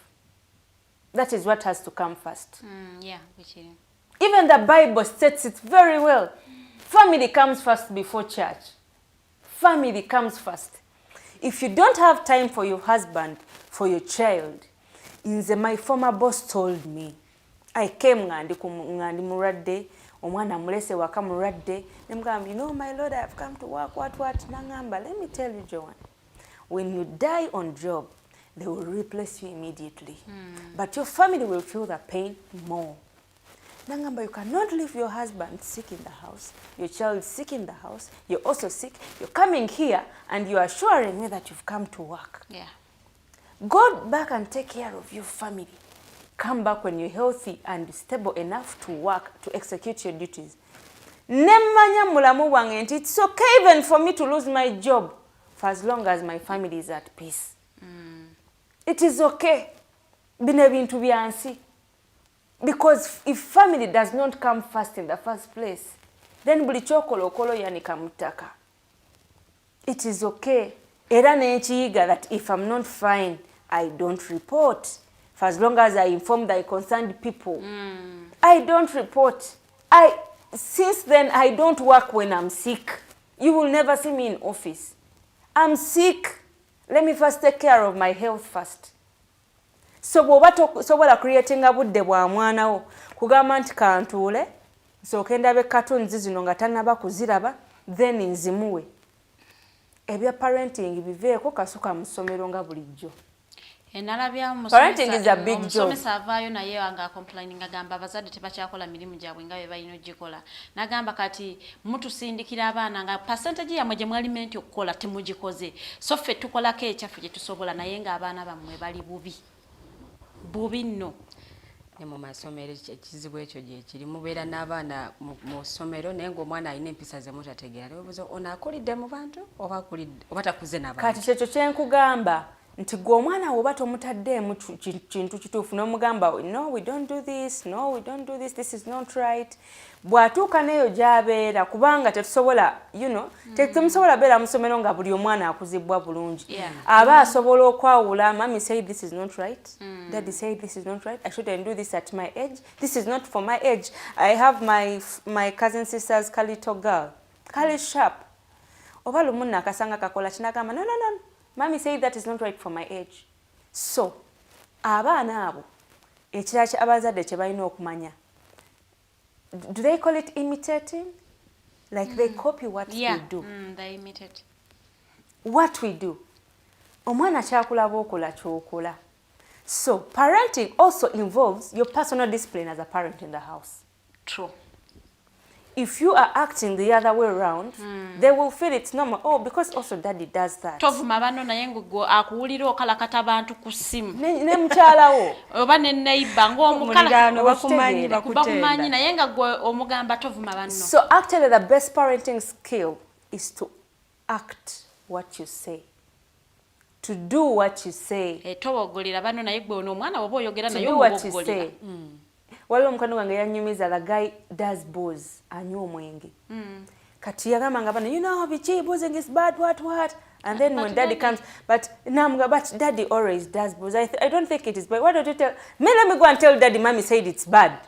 That is what has to come first. Even the Bible states it very well. Family comes first before church. Family comes first. If you don't have time for your husband, for your child, my former boss told me, I came ngandi mulwadde omwana mulese waka mulwadde nemugamba, you know my lord, I have come to work what nangamba, let me tell you Joan, when you die on job they will replace you immediately. But your family will feel the pain more. Nangamba, you cannot leave your husband sick in the house, your child sick in the house, you're also sick, you're coming here and you're assuring me that you've come to work. Go back and take care of your family. Come back when you're healthy and stable enough to work, to execute your duties. Nemmanya mulamu wange nti it's okay even for me to lose my job for as long as my family is at peace. It is okay. Bino ebintu byansi. Because if family does not come first in the first place, then buli kyokolokolo yanika mutaka. It is okay. Era nekiyiga that if I'm not fine, I don't report. For as long as I inform the concerned people, I don't report. Since then, I don't work when I'm sick. You will never see me in office. I'm sick. Let me first take care of my health first. So bw'oba creating budde bwa mwana wo kugamba nti kantuule nsooke ndabe cartoons zino nga tannaba kuziraba then nzimuwe. Ebya parenting biveeko kasuka mu ssomero nga bulijjo. Parenting is a big job. Omusomesa avaayo naye nga complaining agamba abazadde tebakyakola mirimu gyabwe nga bwe balina ogikola. Nagamba kati mutusindikira abaana nga percentage yammwe gye mwali menti okukola temugikoze. So ffe tukolako ekyaffe gye tusobola naye ng'abaana bammwe bali bubi nno. Ne mu masomero ekizibu ekyo gye kiri mubeera n'abaana mu ssomero naye ng'omwana alina empisa ze mutategeera. Nebuuza ono akulidde mu bantu oba takuze n'abantu. Kati kyekyo kye nkugamba nti gwe omwana woba tomutaddeemu kintu kituufu n'omugamba no we don't do this, no we don't do this, this is not right. Bw'atuuka n'eyo gy'abeera kubanga tetusobola temusobola beera mu ssomero nga buli omwana akuzibwa bulungi. Aba asobola okwawula, mommy said this is not right, daddy said this is not right, I shouldn't do this at my age, this is not for my age. I have my cousin sister's little girl, Kali sharp. Oba lumunna akasanga kakola kinagamba no. Mommy said that is not right for my age. So, abaana abo ekirala abazadde kye balina okumanya. Do they call it imitating? Like they copy what we do. They imitate. What we do. Omwana kyakulaba okola kyokola. So, parenting also involves your personal discipline as a parent in the house. True. if you are acting the other way around, they will feel it's normal. Oh, because also daddy does that. Tovuma bano naye ngo akuwulira okalakata bantu ku ssimu. Ne mkyalawo. Oba ne neighbor ng'omukala bakumanyi naye nga gwe omugamba tovuma bano. So actually the best parenting skill is to act what you say. To do what you say. Tobogolera bano naye gwe ono omwana oba oyogera naye omubogolera. Waliwo omukano gwange yanyumiza the guy does booze anywa omwenge. Kati yagamba nga bano, you know bichi boozing is bad, what? And then when daddy comes, but daddy always does booze. I don't think it is bad. Why don't you tell me? Let me go and tell daddy mommy said it's bad.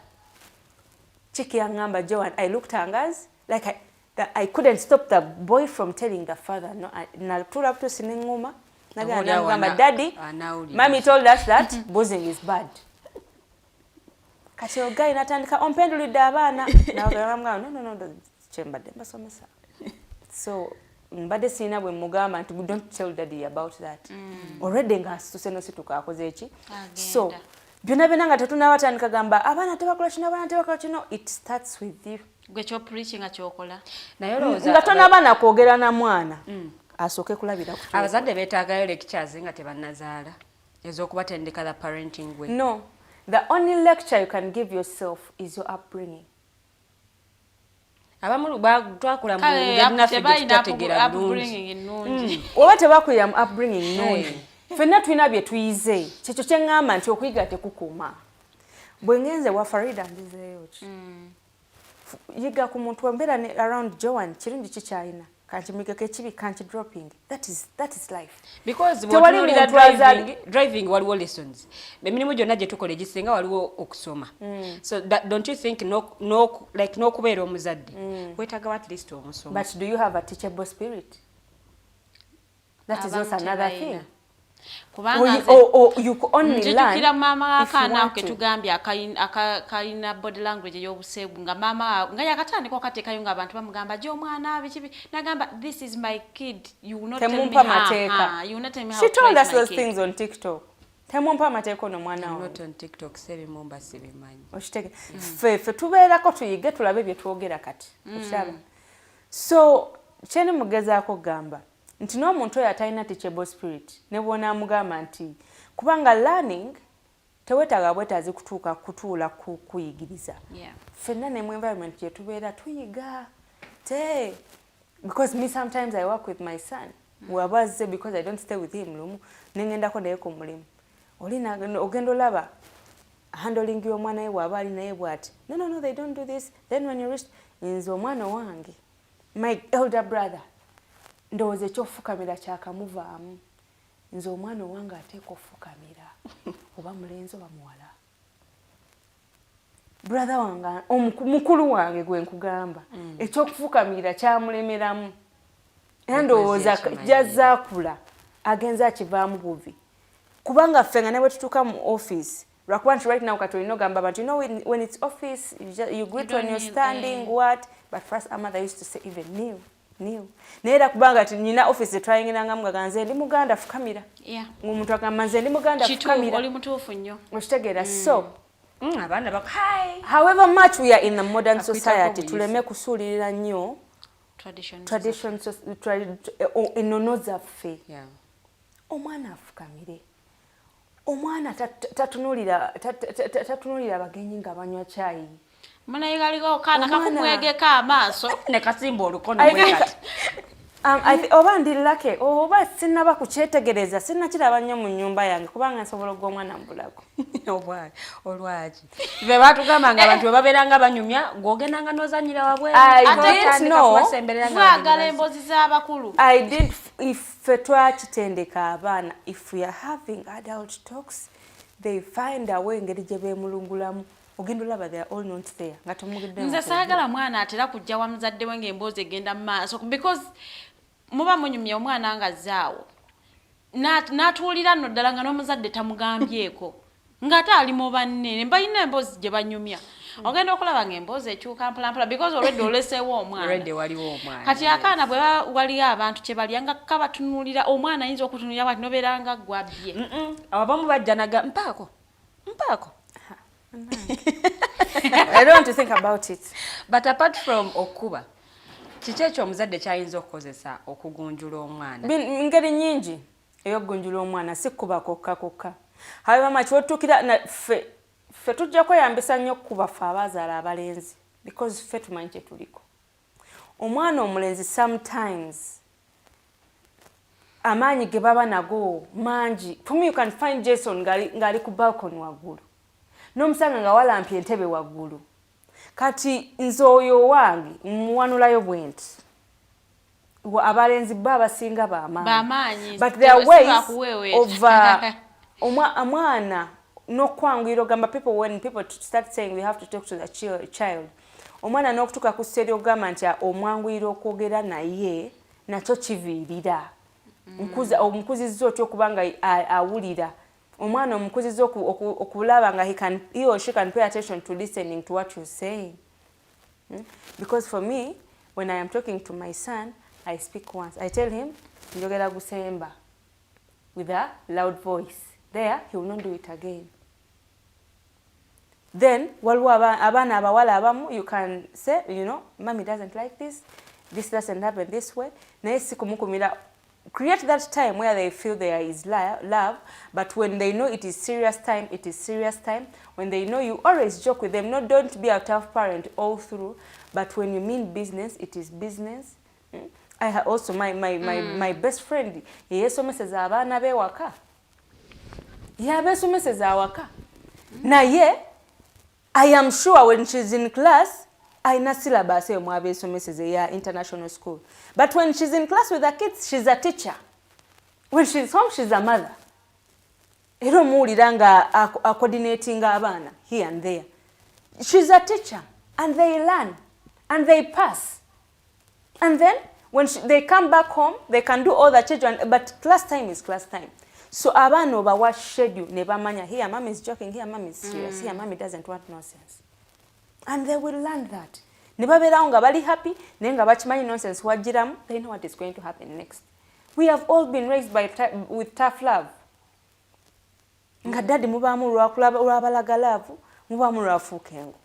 Chiki yangamba Joan, I looked angers like I couldn't stop the boy from telling the father. No, na tula to sinenguma. Nagamba daddy, mommy told us that boozing is bad. Kati ogai natandika ompendulidde abaana n'agamba no kyembadde mbasomesa. So mbadde sina bwe mugamba nti don't tell daddy about that. Already nga asituse no situka akoze eki. So byonna nga tetunawatandika gamba abaana tebakola kino, it starts with you. Gwe kyo preaching akyokola. Naye lowooza nga tonabaana kwogera na mwana asooke kulabira ku kyo. Abazadde beetaagayo lectures nga tebannazaala ez'okubatendeka the parenting way. No. The only lecture you can give yourself is your upbringing. Abamu twakula mu ngeri naffe tutategeera bulungi. Oba tebakulira mu upbringing nnungi. Ffenna tulina bye tuyize. Kyekyo kye ŋŋamba nti okuyiga tekukuuma. Bwe ngenze wa Farida ndizeeyo ki. Yiga ku muntu wembeera around Joan kirungi kikyalina. Kanti migeko ekibi kanti dropping. That is life. Because driving waliwo lessons. Emirimu gyonna gye tukola egisinga waliwo okusoma. So don't you think n'okubeera omuzadde weetaaga at least omusoma. But do you have a teachable spirit? That is also another thing. Or you could only learn if mama akaana ke tugambye akalina body language y'obuseegu nga mama nga yakatandika okatekayo nga abantu bamugamba gye omwana bikibi nagamba this is my kid, you will not tell me you will not tell me how she told us those things on TikTok. Temumpa amateeka ono mwana wo. Not on TikTok sebimumba sibimanyi. Oshitege fe tubeerako tuyige tulabe bye twogera kati. Oshaba. So kyene mugezaako gamba nti n'omuntu oyo atalina teachable spirit ne bwona amugamba nti kubanga learning tewetaaga bwetaazi kutuula kuyigiriza. Ffenna ne mu environment gye tubeera tuyiga because me sometimes I work with my son wabaze because I don't stay with him lumu nengendako naye ku mulimu olina ogenda olaba handling y'omwana we waaba ali naye bw'ati no they don't do this, then when you reach nze omwana wange my elder brother ndowooza ekyofukamira kyakamuvaamu nze omwana owange ateeka ofukamira oba mulenzi oba muwala brother wange mukulu wange gwe nkugamba ekyokufukamira kyamulemeramu era ndowooza jazaakula agenza akivaamu buvi kubanga ffe nga ne bwe tutuuka mu office lwakuba nti right now kati olina ogamba abantu when it's office you greet when you're standing what but first our mother used to say even kneel naye era kubanga ti nina office twayingirangamu nga ganze ndi muganda fukamira ng'omuntu agamba nze ndi muganda fukamira oli mutuufu nnyo okitegeera so abaana bako hi however much we are in the modern society tuleme kusuulirira nnyo traditions ennono zaffe omwana afukamire omwana tatunulira abagenyi nga banywa caayi munayigaliko kaana kakumwegeka amaaso ne kasimba olukono bwekati oba ndirlake oba sinaba kukyetegereza sinnakiraba nnyo mu nnyumba yange kubanga nsobola ogw'omwana mbulako olwaki be batugamba nga abantu bebabeeranga banyumya ng'ogendanga n'ozanyira wabwe twagala emboozi z'abakulu I did if twakitendeka abaana if we are having adult talks they find a way engeri gye beemulungulamu ogenda olaba they are all not there nga tomugidde nze saagala mwana atera kujja wa muzadde we ng'emboozi egenda mu maaso because muba munyumya omwana nga zaawo n'atuulira nno ddala nga n'omuzadde tamugambyeko ng'ate ali mu banne balina emboozi gye banyumya ogenda okulaba ng'emboozi ekyuka mpolampola because already oleseewo omwana kati akaana bwe waliyo abantu kye balya nga kabatunuulira omwana ayinza okutunulira bwati nobeera nga gwabbye abamu bajja naga mpaako I don't want to think about it. But apart from okuba, kiki ekyo omuzadde kyayinza okukozesa okugunjula omwana? Ngeri nyingi ey'okugunjula omwana si kuba kokka. However much wotukira ffe tujja kweyambisa nnyo kuba ffe abazaala abalenzi because ffe tumanyi kye tuliko. Omwana omulenzi sometimes amaanyi ge baba nago mangi. For me, you can find Jason ngali ku balcony waggulu. N'omusanga nga walampye entebe waggulu. Kati nze oyo wange muwanulayo bwenti. Abalenzi bo abasinga b'amaanyi. But there are ways of omwana n'okwanguyira ogamba when people start saying we have to talk to the child. Omwana n'okutuuka ku seri ogamba nti omwanguyira okwogera naye nakyo kiviirira. Omukuzizza otya okuba nga awulira. Omwana omukuzizza okulaba nga he or she can pay attention to listening to what you're saying. Because for me, when I am talking to my son, I speak once. I tell him, njogera gusemba, with a loud voice. There, he will not do it again. Then, waliwo abaana abawala abamu, you can say, mommy doesn't like this. This doesn't happen this way. Naye sikumukumira. Create that time where they feel there is love, but when they know it is serious time, it is serious time. When they know you always joke with them, don't be a tough parent all through, but when you mean business, it is business. I have also my best friend, yesomeseza abaana b'ewaka. Yabesomeseza awaka. Naye, I am sure when she's in class, aina syllabus eyo mwabesomeseze ya international school. But when she's in class with the kids, she's a teacher. When she's home, she's a mother. Ero muwulira nga coordinating abaana here and there. She's a teacher, and they learn, and they pass. And then, when they come back home, they can do all the children, but class time is class time. So abaana obawa schedule ne bamanya, here mommy is joking, here mommy is serious, here mommy doesn't want nonsense. And they will learn that. Ne babeerawo nga bali happy, naye nga bakimanyi nonsense wajjiramu, they know what is going to happen next. We have all been raised with tough love. Nga daddy mubaamu lwabalaga love, mubaamu lwafuuka engo.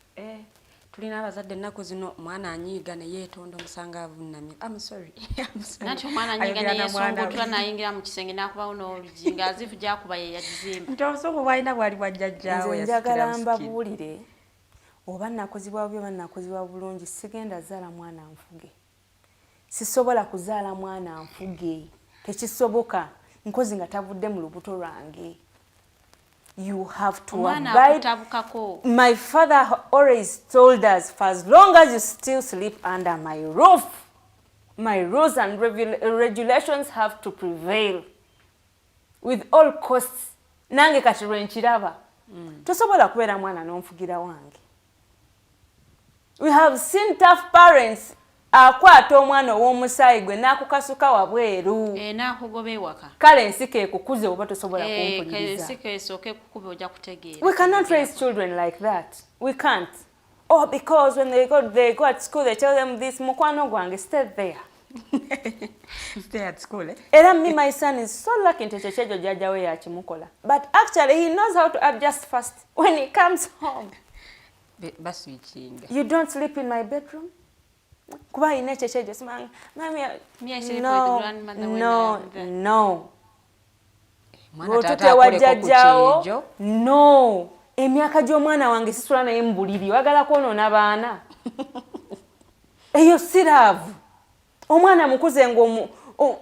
Tulina abazadde ennaku zino mwana anyiiga ne yeetonda omusanga avunnamye. I'm sorry. Nati omwana anyiiga ne yeesongotula n'ayingira mu kisenge n'akubawo n'oluggi ng'azifu gy'akuba ye yagizimba. Nti obusungu bwalina bwali bwa jjajjaawe. Nze njagala mbabuulire oba nakozibwa bubi oba nakozibwa bulungi sigenda zaala mwana nfuge. Sisobola kuzaala mwana nfuge. Tekisoboka nkozi nga tavudde mu lubuto lwange. You have to abide. My father always told us, for as long as you still sleep under my roof, my rules and regulations have to prevail. With all costs. Nange kati lwenkiraba. Tosobola kubeera mwana n'onfugira wange. We have seen tough parents akwata omwana ow'omusaayi gwe n'akukasuka wabweru. N'akugoba ewaka. Kale ensika ekukuze oba tosobola kumpuliriza. Ensika esooka ekukube ojja kutegeera. We cannot raise children like that. We can't. Oh, because when they go at school, they tell them this, mukwano gwange, stay there. Stay at school, eh? Era me, my son is so lucky nti ekyo jjajja we yakimukola. But actually, he knows how to adjust fast when he comes home. You don't sleep in my bedroom? Kuba ine chechejo simanga. No. Mwana wajjajjaawo? No. Emyaka gy'omwana wange sisula naye mbuliri. Wagala kwonoona baana. Eyo siraavu. Omwana mukuze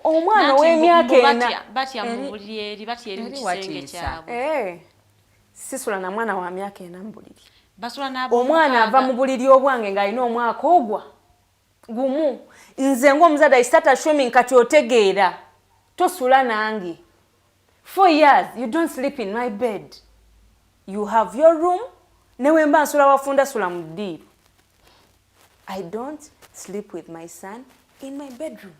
omwana w'emyaka ena. Batya mu buliri eri batya eri mu kisenge kyabwe. Sisula na mwana wa myaka ena mbuliri. Omwana ava mu buliri obwange ng'alina omwaka ogwa gumu. Nze ng'omuzadde I start assuming kati otegeera. Tosula nange. 4 years, you don't sleep in my bed. You have your room. Newe mba nsula wafunda sula mu ddiiro. I don't sleep with my son in my bedroom.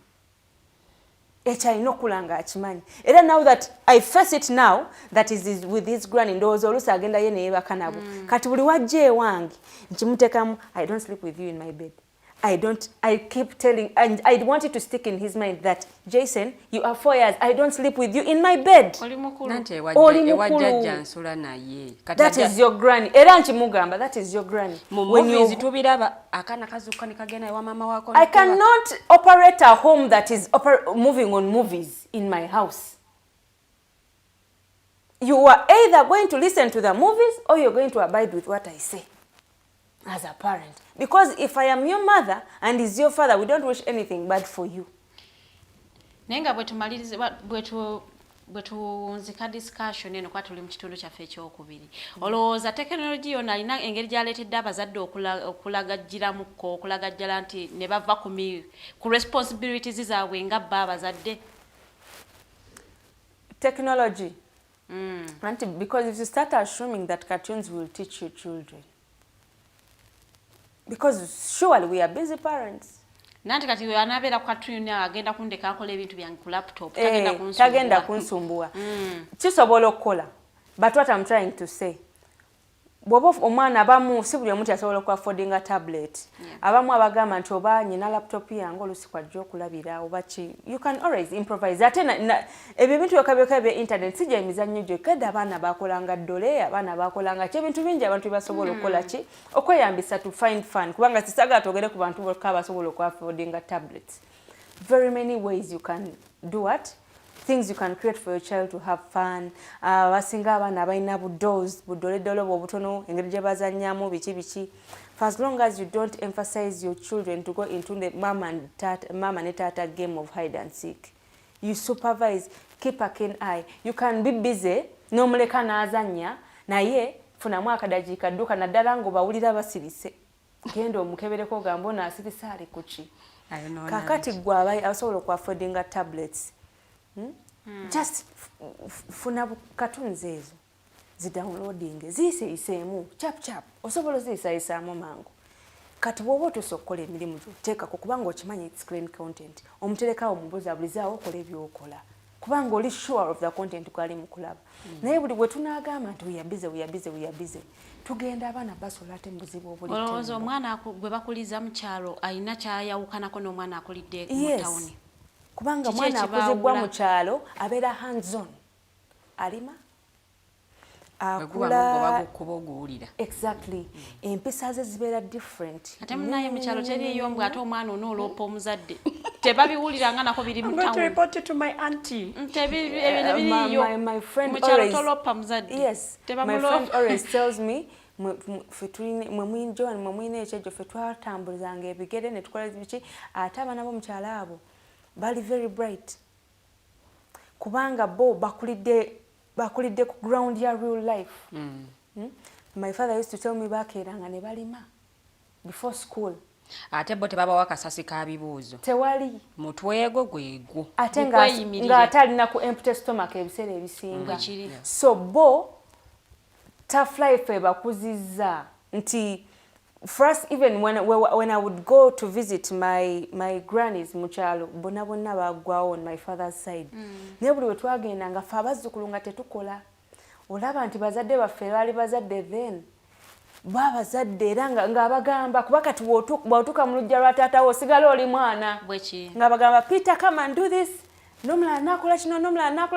Alina okulanga akimanyi. Era now that I face it now, that is with his granny, ndowooza oluusi agenda ye ne yeebaka nabo. Kati buli wajja ewange, nkimuteekamu, I don't sleep with you in my bed. I keep telling, and I want it to stick in his mind that, Jason, you are 4 years, I don't sleep with you in my bed. That is your granny. That is your granny. I cannot operate a home that is moving on movies in my house. You are either going to listen to the movies or you're going to abide with what I say as a parent. Because if I am your mother and is your father, we don't wish anything bad for you. Nenga bwetunzika discussion eno kwa tuli mu kitundu kyaffe ekyokubiri. Olowooza tekonologiya yonna alina engeri gy'aleetedde abazadde okulagajjiramuko, okulagajjala nti ne bava ku responsibilities zaabwe nga bba abazadde. Technology. Because if you start assuming that cartoons will teach your children, because surely we are busy parents. Nanti kati anabeera ku cartoon agenda kundeka akola ebintu byange ku laptop tagenda kunsumbua. Kisobola okukola, but what I'm trying to say, bw'oba omwana abamu si buli omu asobola okuaffordinga tablet. Abamu abagamba nti oba nyina laptop yange oluusi kwajja okulabira oba ki. You can always improvise. Ate ebyo ebintu byokka bya internet sijja emizannyo gyokka, abaana bakolanga ddole, abaana bakolanga ki, ebintu bingi abantu basobola okukola ki, okweyambisa to find fun. Kubanga sisagala twogere ku bantu bokka abasobola okuaffordinga tablets. Very many ways you can do what? Things you can create for your child to have fun. Basinga abaana balina budole obutono, engeri gye bazannyamu biki. For as long as you don't emphasize your children to go into the mama and tata game of hide and seek, you supervise, keep a keen eye. You can be busy, n'omuleka n'azannya, naye funamu akadakiika dduka naddala ng'obawulira basirise. Genda omukebereko ogamba ono asirise ali ku ki. Kakati gwe asobola okuaffordinga tablets. Just funa cartoons ezo zidownloading ziyiseeyiseemu chap osobola ziyisayisaamu mangu. Kati bw'oba otusokola emirimu gy'oteekako kubanga okimanyi screen content, omuterekawo mubuuza bulizaawo okola ebyokola kubanga oli sure of the content gwali mu kulaba. Naye buli bwe tunaagamba nti we are busy tugenda abaana basola ate mu buzibu obuli. Olowooza omwana gwe bakuliza mu kyalo alina kyayawukanako n'omwana akulidde mu tawuni? Kubanga mwana akuzibwa mu kyalo abeera hands on, alima akula exactly. Empisa ze zibeera different. Ate munaye mu kyalo teriyo mbwa ate omwana onooloopa omuzadde tebabiwuliranga nako biri mu town. Report it to my auntie. My friend always toloopa muzadde. Yes, my friend always tells me Joan mwemwina ekyejo ffe twatambulizanga ebigere ne tukola biki, ate abaana bo mu kyalo abo bali very bright kubanga bo bakulidde ku ground ya real life. My father used to tell me bakeeranga ne balima before school. Ate bo tebabawa kasasi ka bibuuzo tewali mutwego gwegwo ate nga atalina ku empty stomach ebiseera ebisinga. So bo tough life bakuzizza nti first, even when I would go to visit my grannies muchalo, bonna bagwawo on my father's side. Ne buli we twagenda nga ffe abazzukulu nga tetukola. Olaba nti bazadde baffe baali bazadde then. Bazadde era nga abagamba kuba kati bw'otuuka mu luggya lwa taata wo osigala oli mwana. Nga bagamba Peter, come and do this. Nomulala nakola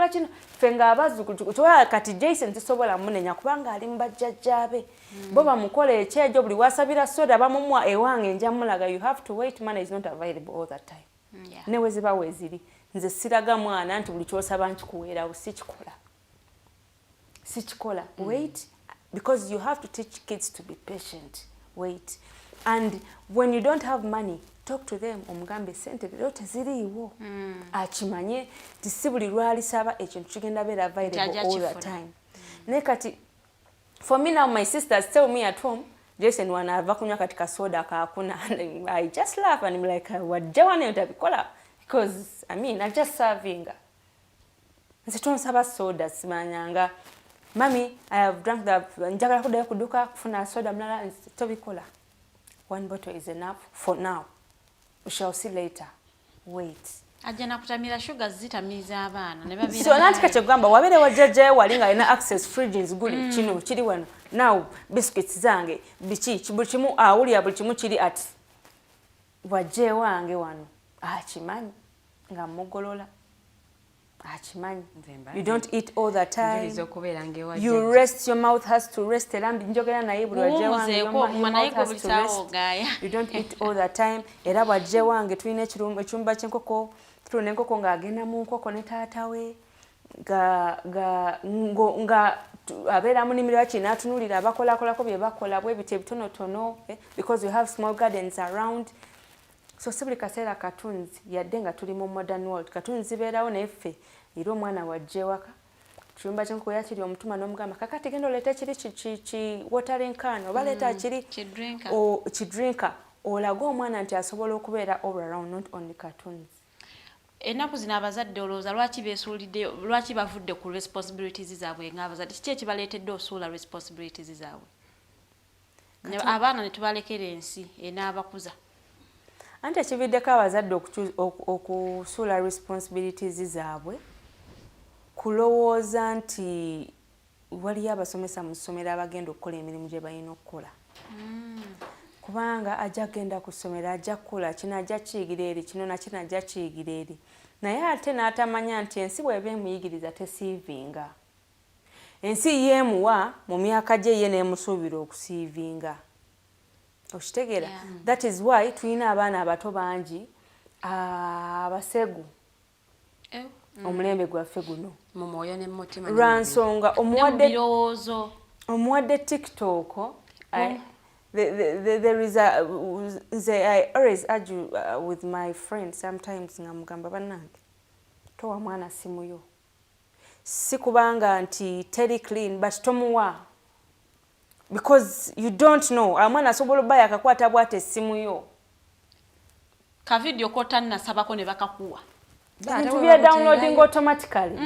kino. Ffe nga abazzukulu tuwa kati Jason tisobola munenya kubanga ali mu bajjajjaabe. Bo bamukola ekyejo buli wasabira soda bamumwa ewange nja mulaga. You have to wait, money is not available all that time. Ne weziba weziri. Nze siraga mwana nti buli kyosaba nkikuweerawo sikikola. Wait, because you have to teach kids to be patient. Wait. And when you don't have money, talk to them. Omugambe sente lero teziriiwo. Akimanye ti si buli lwalisaba ekintu kigenda beera available all the time. Ne kati for me now, my sisters tell me at home, Jason wanava kunywa katika soda kakuna. I just laugh and I'm like, wajja wane utabikola? Because I'm just serving. Nze tonsaba soda simanyanga. Mommy, I have drunk njagala kuddayo kuduka kufuna soda mlala tobikola. One bottle is enough for now. We shall see later. Wait. Ajana kutamira sugar zitamiza abaana ne babira. So nanti kachogamba wabere wajjaje walinga ina access fridges guli kino kiri wano. Now biscuits zange bichi buli kimu awuli buli kimu kiri at wajje wange wano akimanyi nga mugolola akimanyi. You don't eat all the time. You rest, your mouth has to rest. Era njogera naye buli wajje wange your mouth has to rest. You don't eat all the time. Era wajje wange tulina ekyumba ky'enkoko, tulina enkoko ng'agenda mu nkoko ne taata we nga abeera mu nnimiro yakina atunuulira abakolakolako bye bakola bwe bite bitonotono because we have small gardens around. So si buli kaseera katunzi yadde nga tuli mu modern world katunzi beerawo naye ffe era omwana wajje waka kiyumba ky'enkoko yakiri omutuma n'omugamba kakati genda oleeta ekiri ki watering can oba leeta kiri kidrinka olaga omwana nti asobola okubeera all around not only katunzi. Ennaku zino abazadde olowooza lwaki beesuulidde lwaki bavudde ku responsibilities zaabwe ng'abazadde kiki ekibaleetedde osuula responsibilities zaabwe abaana ne tubalekera ensi enaabakuza. Anti ekividdeko abazadde okusuula responsibilities zaabwe kulowooza nti waliyo abasomesa mu ssomero abagenda okukola emirimu gye balina okukola. Kubanga ajja kgenda ku ssomero ajja kukola kino ajja kiyigira eri kino nakino ajja kiyigira eri naye ate n'atamanya nti ensi bw'eba emuyigiriza tesiivinga. Ensi yeemuwa mu myaka gye ye n'emusuubira okusiivinga. Okitegeera? That is why tulina abaana abato bangi abasegu omulembe gwaffe guno mu mwoyo ne mmutima lwa nsonga omuwadde TikTok. There is I always argue with my friends sometimes ngamugamba bannange towa mwana simu yo si kubanga nti teri clean but tomuwa because you don't know amwana asobola obaya akakwata bwate simu yo ka video ko tannasabako ne bakakuwa bintu bya downloading automatically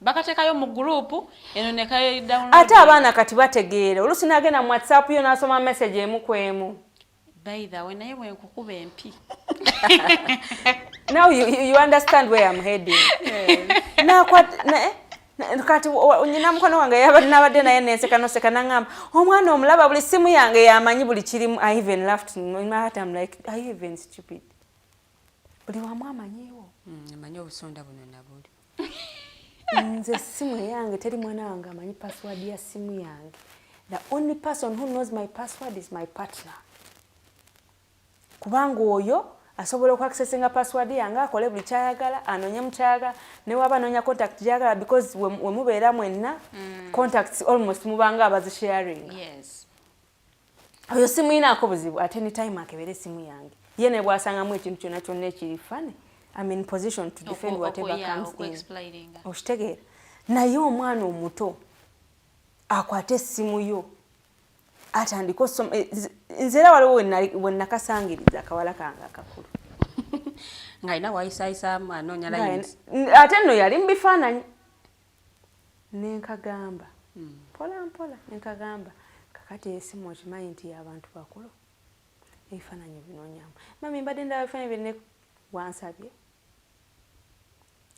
bakateekayo mu group eno ne kayo download. Ate abaana kati bategeera oluusi n'agenda mu WhatsApp yo n'asoma message emu ku emu. By the way naye bwe nkukuba empi. Now you understand where I'm heading. Kati nyina mukono wange nabadde naye nenseka noseka nangamba omwana omulaba buli simu yange yamanyi buli kirimu. I even laughed in my heart. I'm like, are you even stupid? Buli wamu amanyiwo. Amanyi obusonda buno nabuli. Nze simu yange teri mwana wange amanyi password ya simu yange. The only person who knows my password is my partner. Kubanga oyo asobola okuaccessinga password yange akole buli kyayagala anonye mukyayagala ne waba anonya contact gyagala because we mubeera mwenna contacts almost mubanga abazisharing. Yes. Oyo simu inaako buzibu at any time akebere simu yange. Ye ne bwasangamu ekintu kyonna kyonna ekiri fane. I'm in position to defend whatever comes in. Okitegeera. Naye omwana omuto akwate essimu yo atandika osoma nzera waliwo we nakasangiriza akawala kange akakulu ng'alina wayisaayisaamu anoonya lines. Ate nno yali mu bifaananyi nenkagamba mpola mpola nenkagamba kakati esimu okimanyi nti y'abantu bakulu ebifaananyi binoonyamu mami mbadde ndaba bifaananyi birine wansabye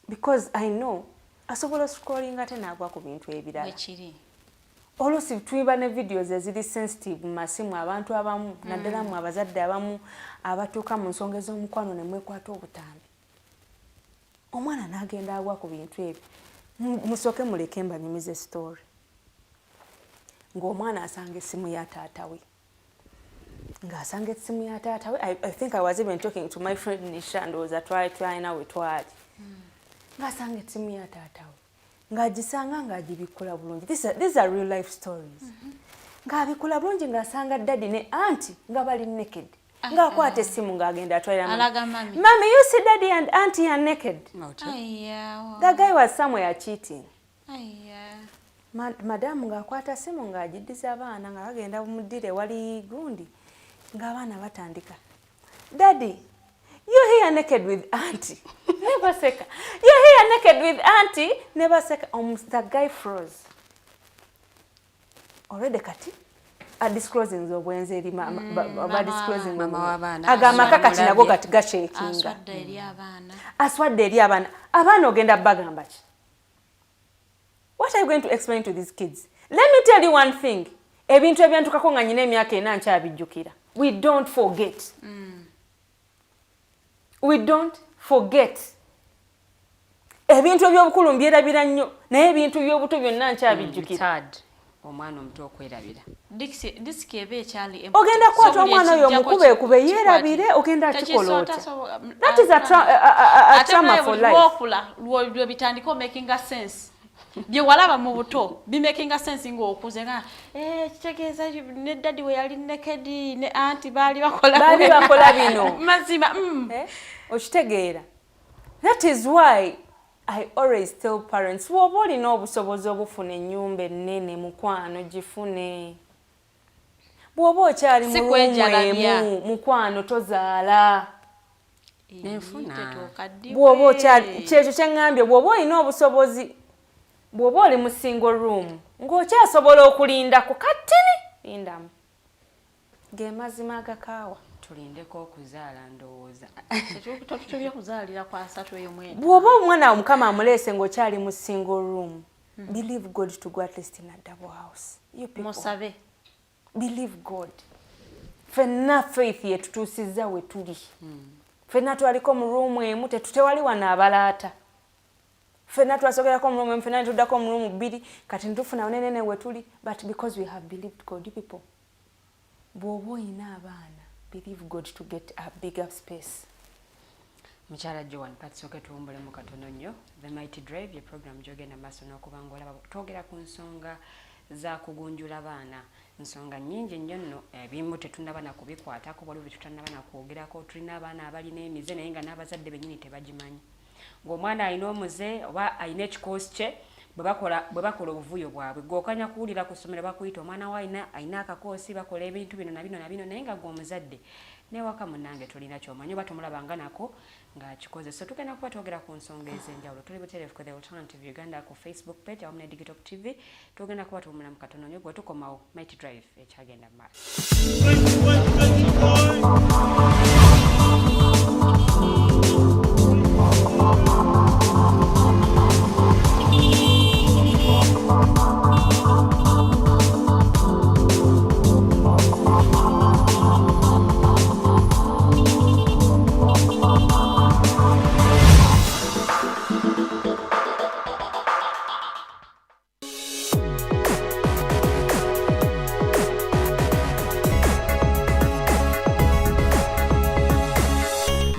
because I know asobola scrolling ate n'agwa ku bintu ebirala. Oluusi tuyiba ne videos eziri sensitive mu masimu abantu abamu naddala mu abazadde abamu abatuuka mu nsonga ez'omukwano ne mwekwata obutambi. Omwana n'agenda agwa ku bintu ebyo. Musooke muleke mbanyumize story. Ng'omwana asanga essimu ya taata we. Ng'asanga essimu ya taata we. I think I was even talking to my friend Nisha ndowooza twalina we twali. Ng'asanga essimu ya taata we. Ng'agisanga ng'agibikola bulungi. These are real life stories. Ng'abikola bulungi ng'asanga daddy ne auntie nga bali naked. Ng'akwata essimu ng'agenda atwalira mami. Mami, you see daddy and auntie are naked. That guy was somewhere cheating. Madamu ng'akwata essimu ng'agiddiza abaana nga bagenda bumuddire wali gundi. Ng'abaana batandika. Daddy, you here naked with auntie. Never seka. You here naked with auntie. Never seka. The guy froze. Already kati. A disclosing obwenze eri ba disclosing mama wabana. Agamba kati nago kati gashakinga. Aswadde eri abaana. Aswadde eri abaana. Abaana ogenda bagamba ki? What are you going to explain to these kids? Let me tell you one thing. Ebintu ebyantukako nga nyina emyaka 4 nkyabijjukira. We don't forget. we don't forget. Ebintu eby'obukulu mbyerabira nnyo naye ebintu by'obuto byonna nkyabijjukira. Omwana omuto okwerabira. Disiki eba ekyali Ogenda kwata omwana oyo omukube yeerabire ogenda kikola otya. That is a trauma for life. Lwe bitandika making a sense. Bye walaba mu buto bi making a sense ng'okuze nga kitegeeza ne daddy we yali naked ne auntie baali bakola bino mazima okitegeera. That is why I always tell parents, bw'oba olina obusobozi obufuna ennyumba ennene mukwano gifune. Bw'oba okyali mu rumu mukwano tozaala. Bw'oba okyali kyekyo kye ŋŋambye, bw'oba olina obusobozi, bw'oba oli mu single room ng'okyasobola okulinda ku katini lindamu. Ge mazima agakaawa. Tulindeko okuzaala ndowooza. Tetulya kuzaalira kwa 3 eyo mwezi. Bw'oba omwana omukama amuleese ng'okyali mu single room, believe God to go at least in a double house. You people. Musabe. Believe God. Fenna faith ye tutuusizza we tuli. Fenna twaliko mu room emu tetewali wano abalaata. Fenna twasogerako mu room emu, fenna tuddako mu room 2 kati ntufuna onenene we tuli, but because we have believed God, you people. Bw'oba olina abaana, believe God to get a bigger space. Mukyala Joan, katusooke tuwumbulemu katono nnyo. The Mighty Drive, ye program gyogenda maaso n'okuba ng'olaba twogera ku nsonga za kugunjula baana. Nsonga nnyingi nnyo nno, ebimu tetunnaba na kubikwatako, waliwo bye tutannaba na kwogerako. Tulina abaana abalina emize naye nga n'abazadde bennyini tebagimanyi. Ng'omwana alina omuze oba alina ekikoosi kye, bwe bakola obuvuyo bwabwe, gw'okanya kuwulira ku ssomero bakuyita omwana wa alina akakoosi, bakola ebintu bino na bino na bino, naye nga gw'omuzadde n'ewaka munnange tolina ky'omanyi oba tomulabanga nako ng'akikoze. So tugenda kuba twogera ku nsonga ez'enjawulo. Tuli butereevu ku The Alternative Uganda ku Facebook page awamu ne Digitalk TV. Tugenda kuba tuwummulamu katono nnyo bwe tukomawo Mighty Drive ekyagenda mu maaso.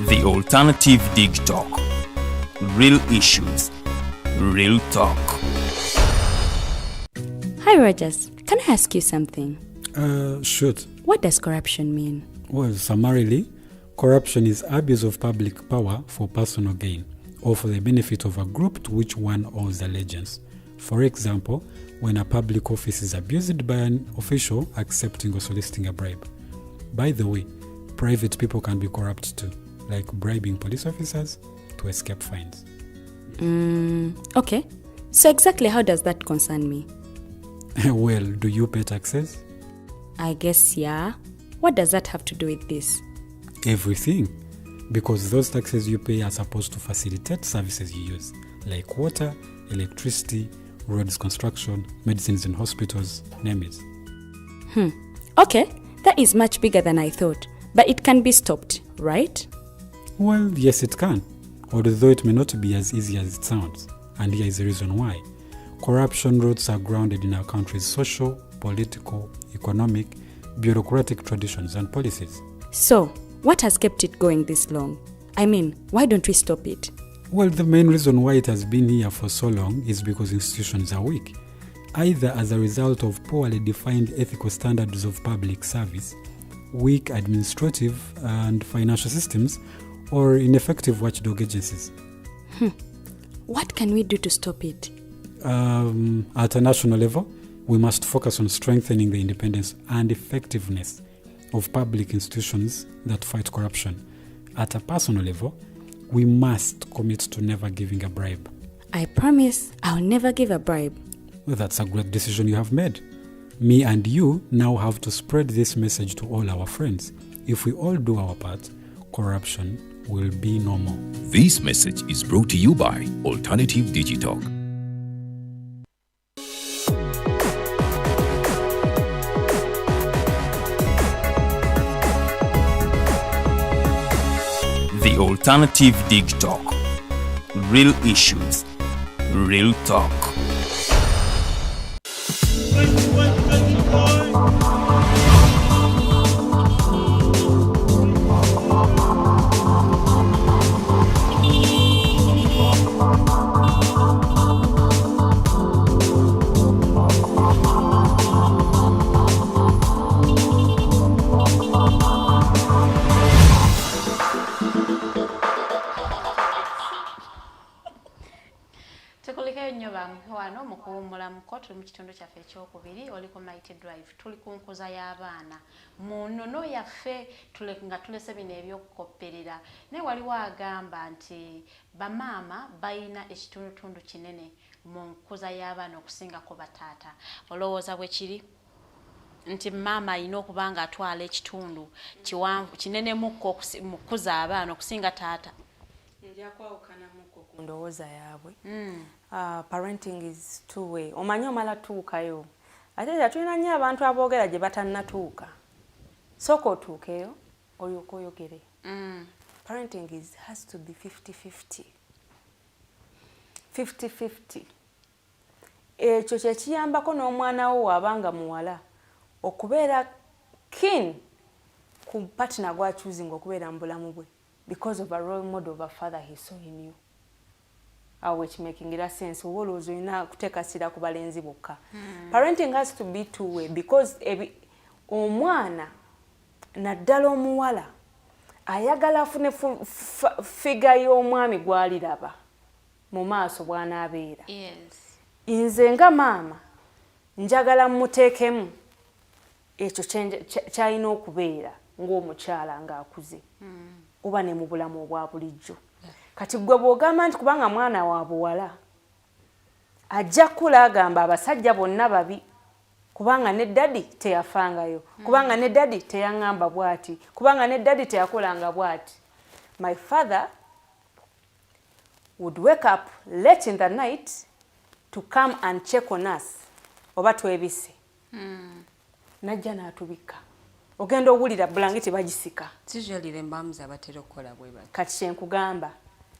The Alternative Digitalk. Real issues, real talk. Hi, Rogers. Can I ask you something? Shoot. What does corruption mean? Well, summarily, corruption is abuse of public power for personal gain or for the benefit of a group to which one owes allegiance. For example, when a public office is abused by an official accepting or soliciting a bribe. By the way, private people can be corrupt too, like bribing police officers to escape fines. Okay. So exactly how does that concern me? Well, do you pay taxes? I guess, yeah. What does that have to do with this? Everything. Because those taxes you pay are supposed to facilitate services you use, like water, electricity, roads construction, medicines in hospitals, name it. Okay, that is much bigger than I thought. But it can be stopped, right? Well, yes, it can. Although it may not be as easy as it sounds. And here is the reason why. Corruption roots are grounded in our country's social, political, economic, bureaucratic traditions and policies. So, what has kept it going this long? I mean, why don't we stop it? Well, the main reason why it has been here for so long is because institutions are weak, either as a result of poorly defined ethical standards of public service, weak administrative and financial systems, or ineffective watchdog agencies. What can we do to stop it? At a national level, we must focus on strengthening the independence and effectiveness of public institutions that fight corruption. At a personal level, we must commit to never giving a bribe. I promise I'll never give a bribe. Well, that's a great decision you have made. Me and you now have to spread this message to all our friends. If we all do our part, corruption will be normal. This message is brought to you by Alternative Digitalk. The Alternative Digitalk. Real issues, real talk. Wano mukuwumula mukoto mu kitundu kyaffe ekyokubiri oli ku Mighty Drive tuli ku nkuza y'abaana mu nnono yaffe nga tulese bino ebyokukopperera naye waliwo agamba nti bamaama balina ekitundutundu kinene mu nkuza y'abaana okusingako bataata olowooza bwe kiri nti maama alina okuba nga atwala ekitundu kiwanvu kinene mukko mu kukuza abaana okusinga taata njakwawukanamuko ku ndowooza yaabwe. Parenting is two way. Omanyi omala tuukayo ate tulina nnyo abantu aboogera gye batannatuuka sooka otuukeyo olyoka oyogere. Parenting has to be 50-50. 50-50. Ekyo kye kiyambako n'omwana wo abanga muwala okubeera keen ku partner gwa choosing okubeera mu bulamu bwe because of a role model of a father he saw in you. Which making it a sense wolowooza olina kuteekasira ku balenzi bokka. Parenting has to be two way because omwana naddala omuwala ayagala afune figa y'omwami gw'aliraba mu maaso bw'anaabeera. Nze nga maama njagala mmuteekemu ekyo kyalina okubeera ng'omukyala ng'akuze oba ne mu bulamu obwa bulijjo. Kati gwe bw'ogamba nti kubanga mwana wa buwala ajja kula agamba abasajja bonna babi kubanga ne daddy teyafangayo kubanga ne daddy teyaŋŋamba bw'ati kubanga ne daddy teyakolanga bw'ati. My father would wake up late in the night to come and check on us oba twebise. Najja n'atubika ogenda owulira bulangiti bagisika kati kyenkugamba.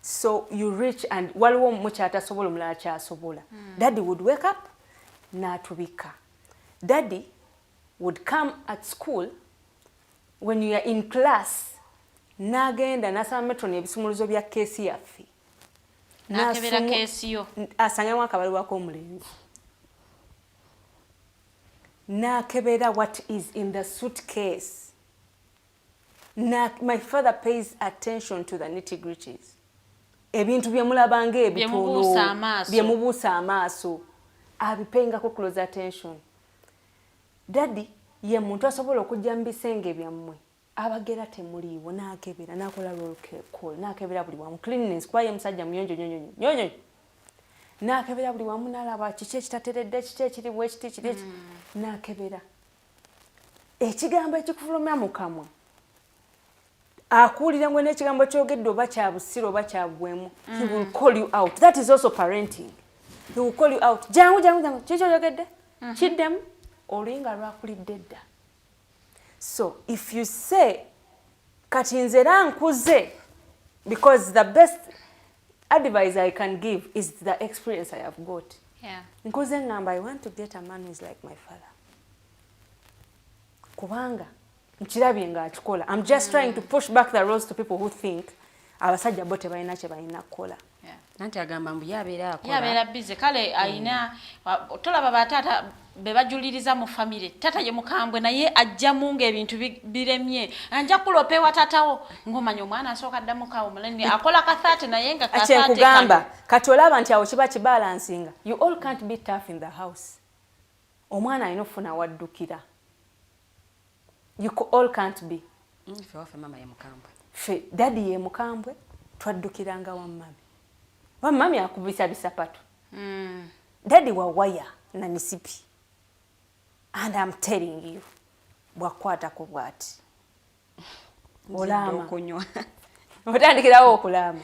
So you reach and waliwo mukyatasobola omulala kyasobola. Daddy would wake up n'atubika. Daddy would come at school when you are in class n'agenda n'asaba metro n'ebisumuluzo bya keesi yaffe n'akebera keesi yo asangemu akabalibwa k'omulenzi n'akebera what is in the suitcase. My father pays attention to the nitty-gritties. Ebintu byemulabanga ebitono byemubuusa amaaso abipengako close attention. Daddy ye muntu asobola okujja mu bisenge byammwe abagera temuliiwo n'akebera n'akola roll call n'akebera buli wamu cleanliness kwaye musajja muyonjo nyonyo n'akebera buli wamu n'alaba kiki ekitateredde kiki ekiri bwekiti kiri n'akebera ekigambo ekikufulumya mu kamwa akuulira ngwe n'ekigambo kyogedde oba kya busiro oba kya bwemu. He will call you out. That is also parenting. He will call you out. Jangu kikyo yogedde kiddemu oluyinga lwakulidde dda. So if you say kati nze era nkuze because the best advice I can give is the experience I have got. Nkuze ngamba I want to get a man who is like my father. Kubanga nkirabye ng'akikola. I'm just trying to push back the roles to people who think abasajja bo tebalina kye balina kukola. Nanti agamba mbu yabeera akola. Yabeera busy kale ayina tolaba bataata be bajuliriza mu family. Tata ye mukambwe naye ajjamu ng'ebintu biremye. Anja kulopewa tatawo ngomanya omwana asooka addamu kawo muleni akola ka 30 naye nga ka 30. Kugamba kati olaba nti awo kiba kibalansinga. You all can't be tough in the house. Omwana alina ofuna waddukira. You all can't be. Fe wafe mama ye mukambwe. Fe daddy ye mukambwe twaddukiranga wa mami. Wa mami akubisa bisapatu. Daddy wa waya na nisipi. And I'm telling you. Bwakwata ko bwati. Olama okunywa. Otandikirawo okulama.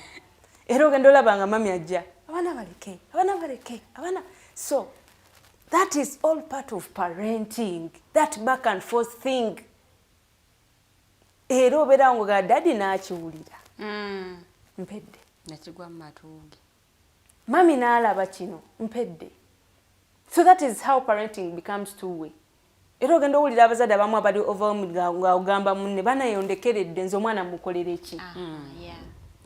Era ogenda olabanga mami ajja. Abana baleke. So that is all part of parenting. That back and forth thing. Era obeera ngo ga daddy n'akiwulira. mpedde nakigwa mu matuuge mami n'alaba kino mpedde. So that is how parenting becomes two-way. Era ogenda owulira abazadde abamu abali overwhelmed nga ogamba munne banayondekeredde nze omwana mukolere ki.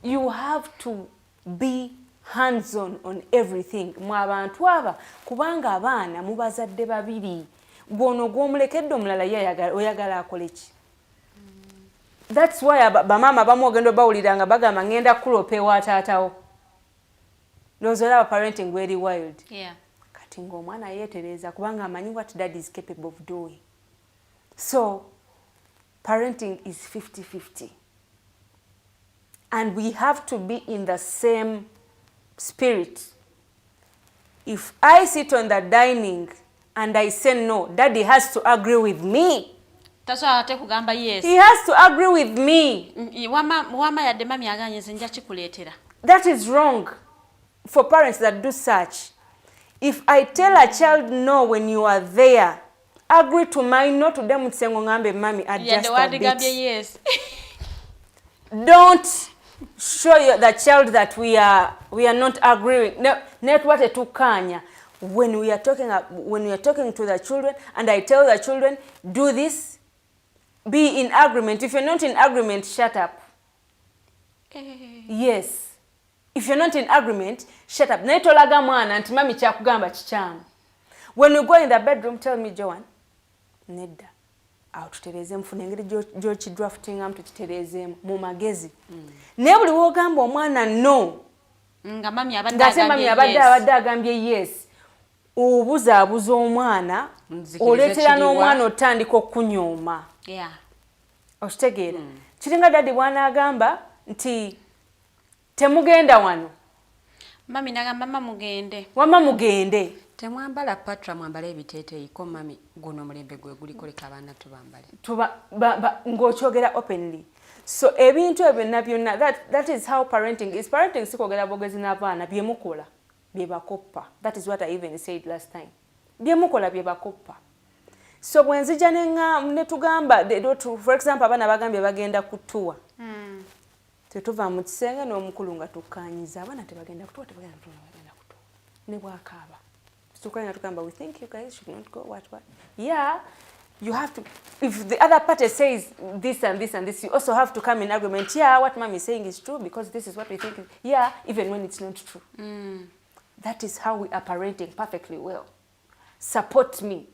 You have to be hands-on on everything. Mwe abantu aba kubanga abaana mubazadde babiri. Gwono gw'omulekedde omulala oyagala akole ki. That's why bamama bamu ogenda bawulira nga bagamba ngenda kulopa ewa taatawo. Ndowooza olaba parenting very wild. Kati ng'omwana yeetereza kubanga amanyi what dad is capable of doing. So parenting is 50-50. And we have to be in the same spirit. If I sit on the dining and I say no, daddy has to agree with me. Yes. He has to agree with me. That is wrong for parents that do such. If I tell a child no when you are there, agree to my no to them with mami adjust a bit. Yes. Don't show the child that we are not agreeing. No, not what to kanya. When we are talking to the children and I tell the children do this, be in agreement. If you're not in agreement, shut up. Yes. If you're not in agreement, shut up. Naitolaga mwana nti mami kyakugamba kikyamu. When we go in the bedroom, tell me, Joan, nedda. Awo tutereeze mfuna engeri gy'oki draftinga tukitereezeemu mu magezi. Naye buli w'ogamba omwana no. Nga mami abadde agambye yes. Obuzaabuza omwana, oleetera n'omwana otandika okunyooma. Okitegeera. Kiringa daddy bw'anaagamba nti temugenda wano. Mami nagamba mama mugende. Wama mugende. Temwambala patra mwambala ebiteeteeyi ko mami guno mulembe gwe guliko leka abaana tubambale. Ng'okyogera openly. So ebintu ebyo byonna that is how parenting is. Parenting si kwogera bwogezi n'abaana bye mukola bye bakoppa. That is what I even said last time. Bye mukola bye bakoppa. So bwe nzija ne tugamba for example abaana bagambye bagenda kutuwa. Tetuva mu kisenge n'omukulu nga tukkaanyiza abaana tebagenda kutuwa. Ne bw'akaaba. We think you guys should not go, what? Yeah, you have to, if the other party says this and this and this, you also have to come in agreement. Yeah, what mom is saying is true because this is what we think. Yeah, even when it's not true. That is how we are parenting perfectly well. Support me.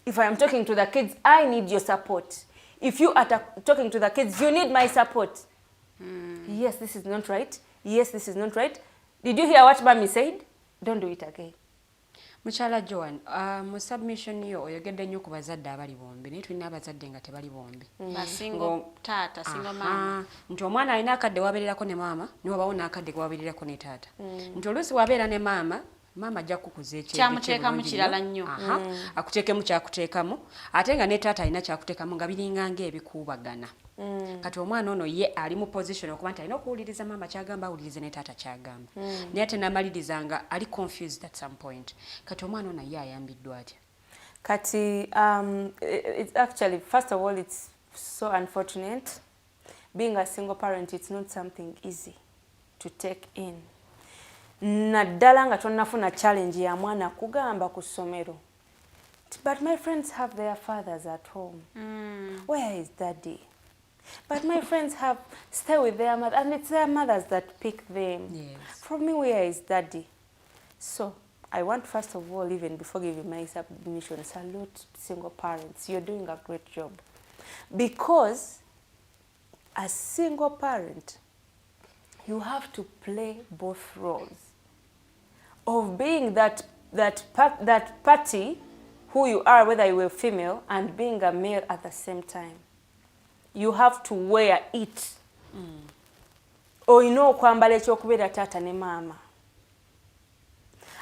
If I am talking to the kids, I need your support. If you are talking to the kids, you need my support. Yes, this is not right. Yes, this is not right. Did you hear what mommy said? Don't do it again. Muchala Joan, mu submission yo oyogedde nnyo ku bazadde abali bombi naye tulina abazadde nga tebali bombi. Single taata, single mama. Nti omwana alina akadde wabeererako ne maama niwabawo n'akadde wabeererako ne taata. Nti oluusi wabeera ne maama ajja kukuza ekyebyo kyamuteekamu kirala nnyo. Akuteekemu kyakuteekamu ate nga ne taata alina kyakuteekamu nga biringa ng'ebikuubagana. Kati omwana ono ye ali mu position okuba nti alina okuwuliriza maama kyagamba awulirize ne taata kyagamba. Naye ate n'amaliriza nga ali confused at some point. Kati omwana ono ye ayambiddwa atya? Kati it's actually, first of all, it's so unfortunate. Being a single parent, it's not something easy to take in. Naddala nga tonnafuna challenge ya mwana kugamba ku ssomero. But my friends have their fathers at home. Where is daddy? But my friends stay with their mother, and it's their mothers that pick them. Yes. For me, where is daddy? So I want, first of all, even before giving my submission, salute single parents. You're doing a great job. Because as single parent, you have to play both roles of being that party who you are, whether you were female, and being a male at the same time. You have to wear it. Or you know kwambala ekyokubeera taata ne mama.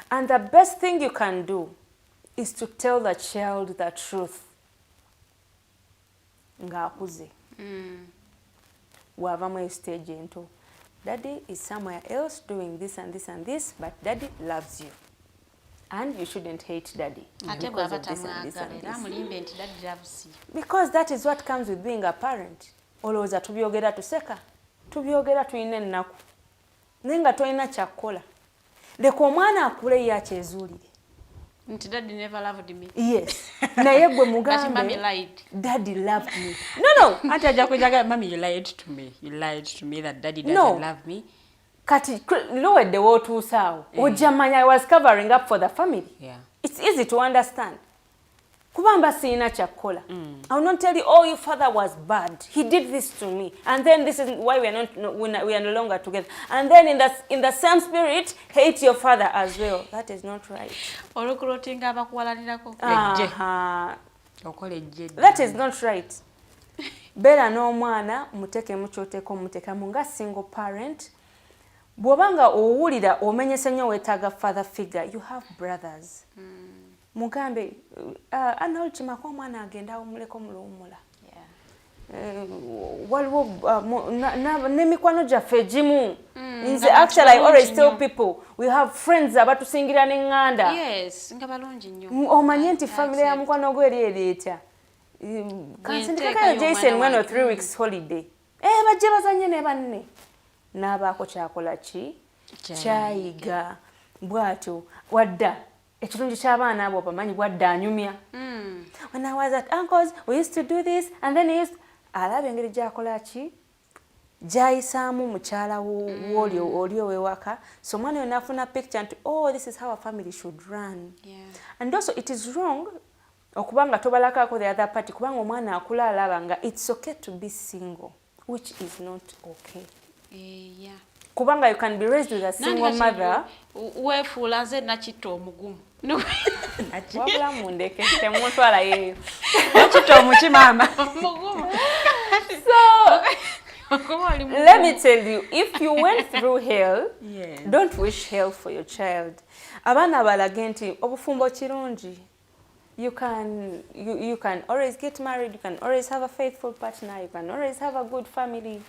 And the best thing you can do is to tell the child the truth. Ng'akuze. Wava mu stage ento. Daddy is somewhere else doing this and this and this, but daddy loves you. And you shouldn't hate daddy. Because of this and this and this. Because that is what comes with being a parent. Olowooza tubyogera tuseka. tubyogera tulina ennaku naye nga tolina kyakukola leka omwana akule yakyezuulire nti daddy never loved me. Yes. Naye gwe mugambe. Mommy lied. Daddy loved me. No. Ati ajja kujaga mommy you lied to me. You lied to me that daddy doesn't love me. Kati luwedde wootuusaawo. Ojja manya I was covering up for the family. Yeah. It's easy to understand. Kubamba sina chakola. I will not tell you, oh, your father was bad. He did this to me. And then this is why we are no longer together. And then in the same spirit, hate your father as well. That is not right. That is not right. Bera n'omwana muteke mukyoteko mutekamu nga single parent. Bwobanga owulira omenyese nnyo weetaaga father figure, you have brothers. Mugambe analchimako omwana agenda omuleko mulumula. Waliwo n'emikwano gyaffe egimu. Actually, I always tell people, we have friends abatusingira n'enganda. Yes, nga balungi nnyo. Omanye nti family ya mukwano gwe eri etya. Kansindikakayo Jason 1 or 3 weeks holiday. Bajje bazanye ne banne. N'abaako kyakola ki? Kyayiga. Bw'atyo wadda. Ekirungi ky'abaana abo bamanyi bwadda anyumya. When I was at uncle's, we used to do this, and then he used alaba engeri gy'akola ki? Gy'ayisaamu mukyala w'olio wewaka. So omwana yonna afuna picture nti, oh, this is how a family should run. Yeah. And also it is wrong okubanga tobalakaako the other party kubanga omwana akula alaba nga it's okay to be single, which is not okay. Yeah. Kubanga you can be raised with a single mother. Wefuula nze nakitto omugumu. Wabula mundeke temutwala yeyo. Nakitto omukimama. So let me tell you, if you went through hell, don't wish hell for your child. Abaana balage nti obufumbo kirungi. You can always get married, you can always have a faithful partner, you can always have a good family.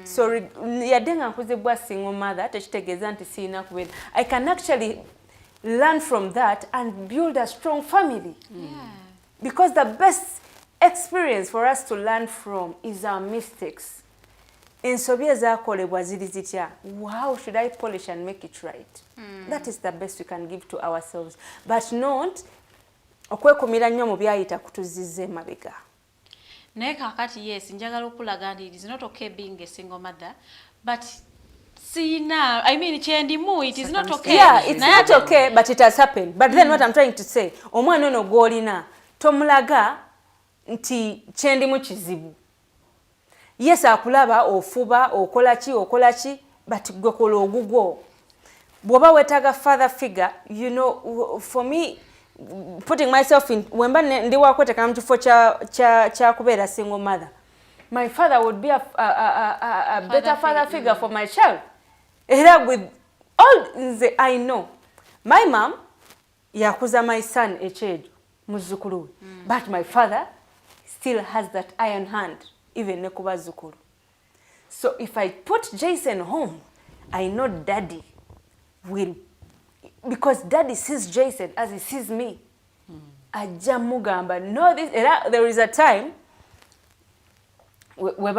So yadenga nkuzibwa single mother tekitegeeza nti sina kubeera. I can actually learn from that and build a strong family. Because the best experience for us to learn from is our mistakes. Ensobi ezaakolebwa ziri zitya, how should I polish and make it right? That is the best we can give to ourselves, but not okwekumira nnyo mu byayita kutuzizza emabega. Naye kakati yes, njagala okulaga nti it is not okay being a single mother, but sina, I mean kyendimu, it is not okay. Yeah, it's not okay, but it has happened. But then what I'm trying to say, omwana ono gw'olina tomulaga nti kyendimu kizibu. Yes, akulaba ofuba okola ki, but gwe kola ogugwo. Bw'oba weetaaga father figure, you know, for me, putting myself in, wemba ndi wakweteka mu kifo kya kubeera single mother, my father would be a better father figure for my child. Era with all the I know, my mom yakuza my son ekyejo muzzukulu we, but my father still has that iron hand even ne ku bazzukulu. So if I put Jason home, I know daddy will, because daddy sees Jason as he sees me. Ajja mugamba, no, this, there is a time we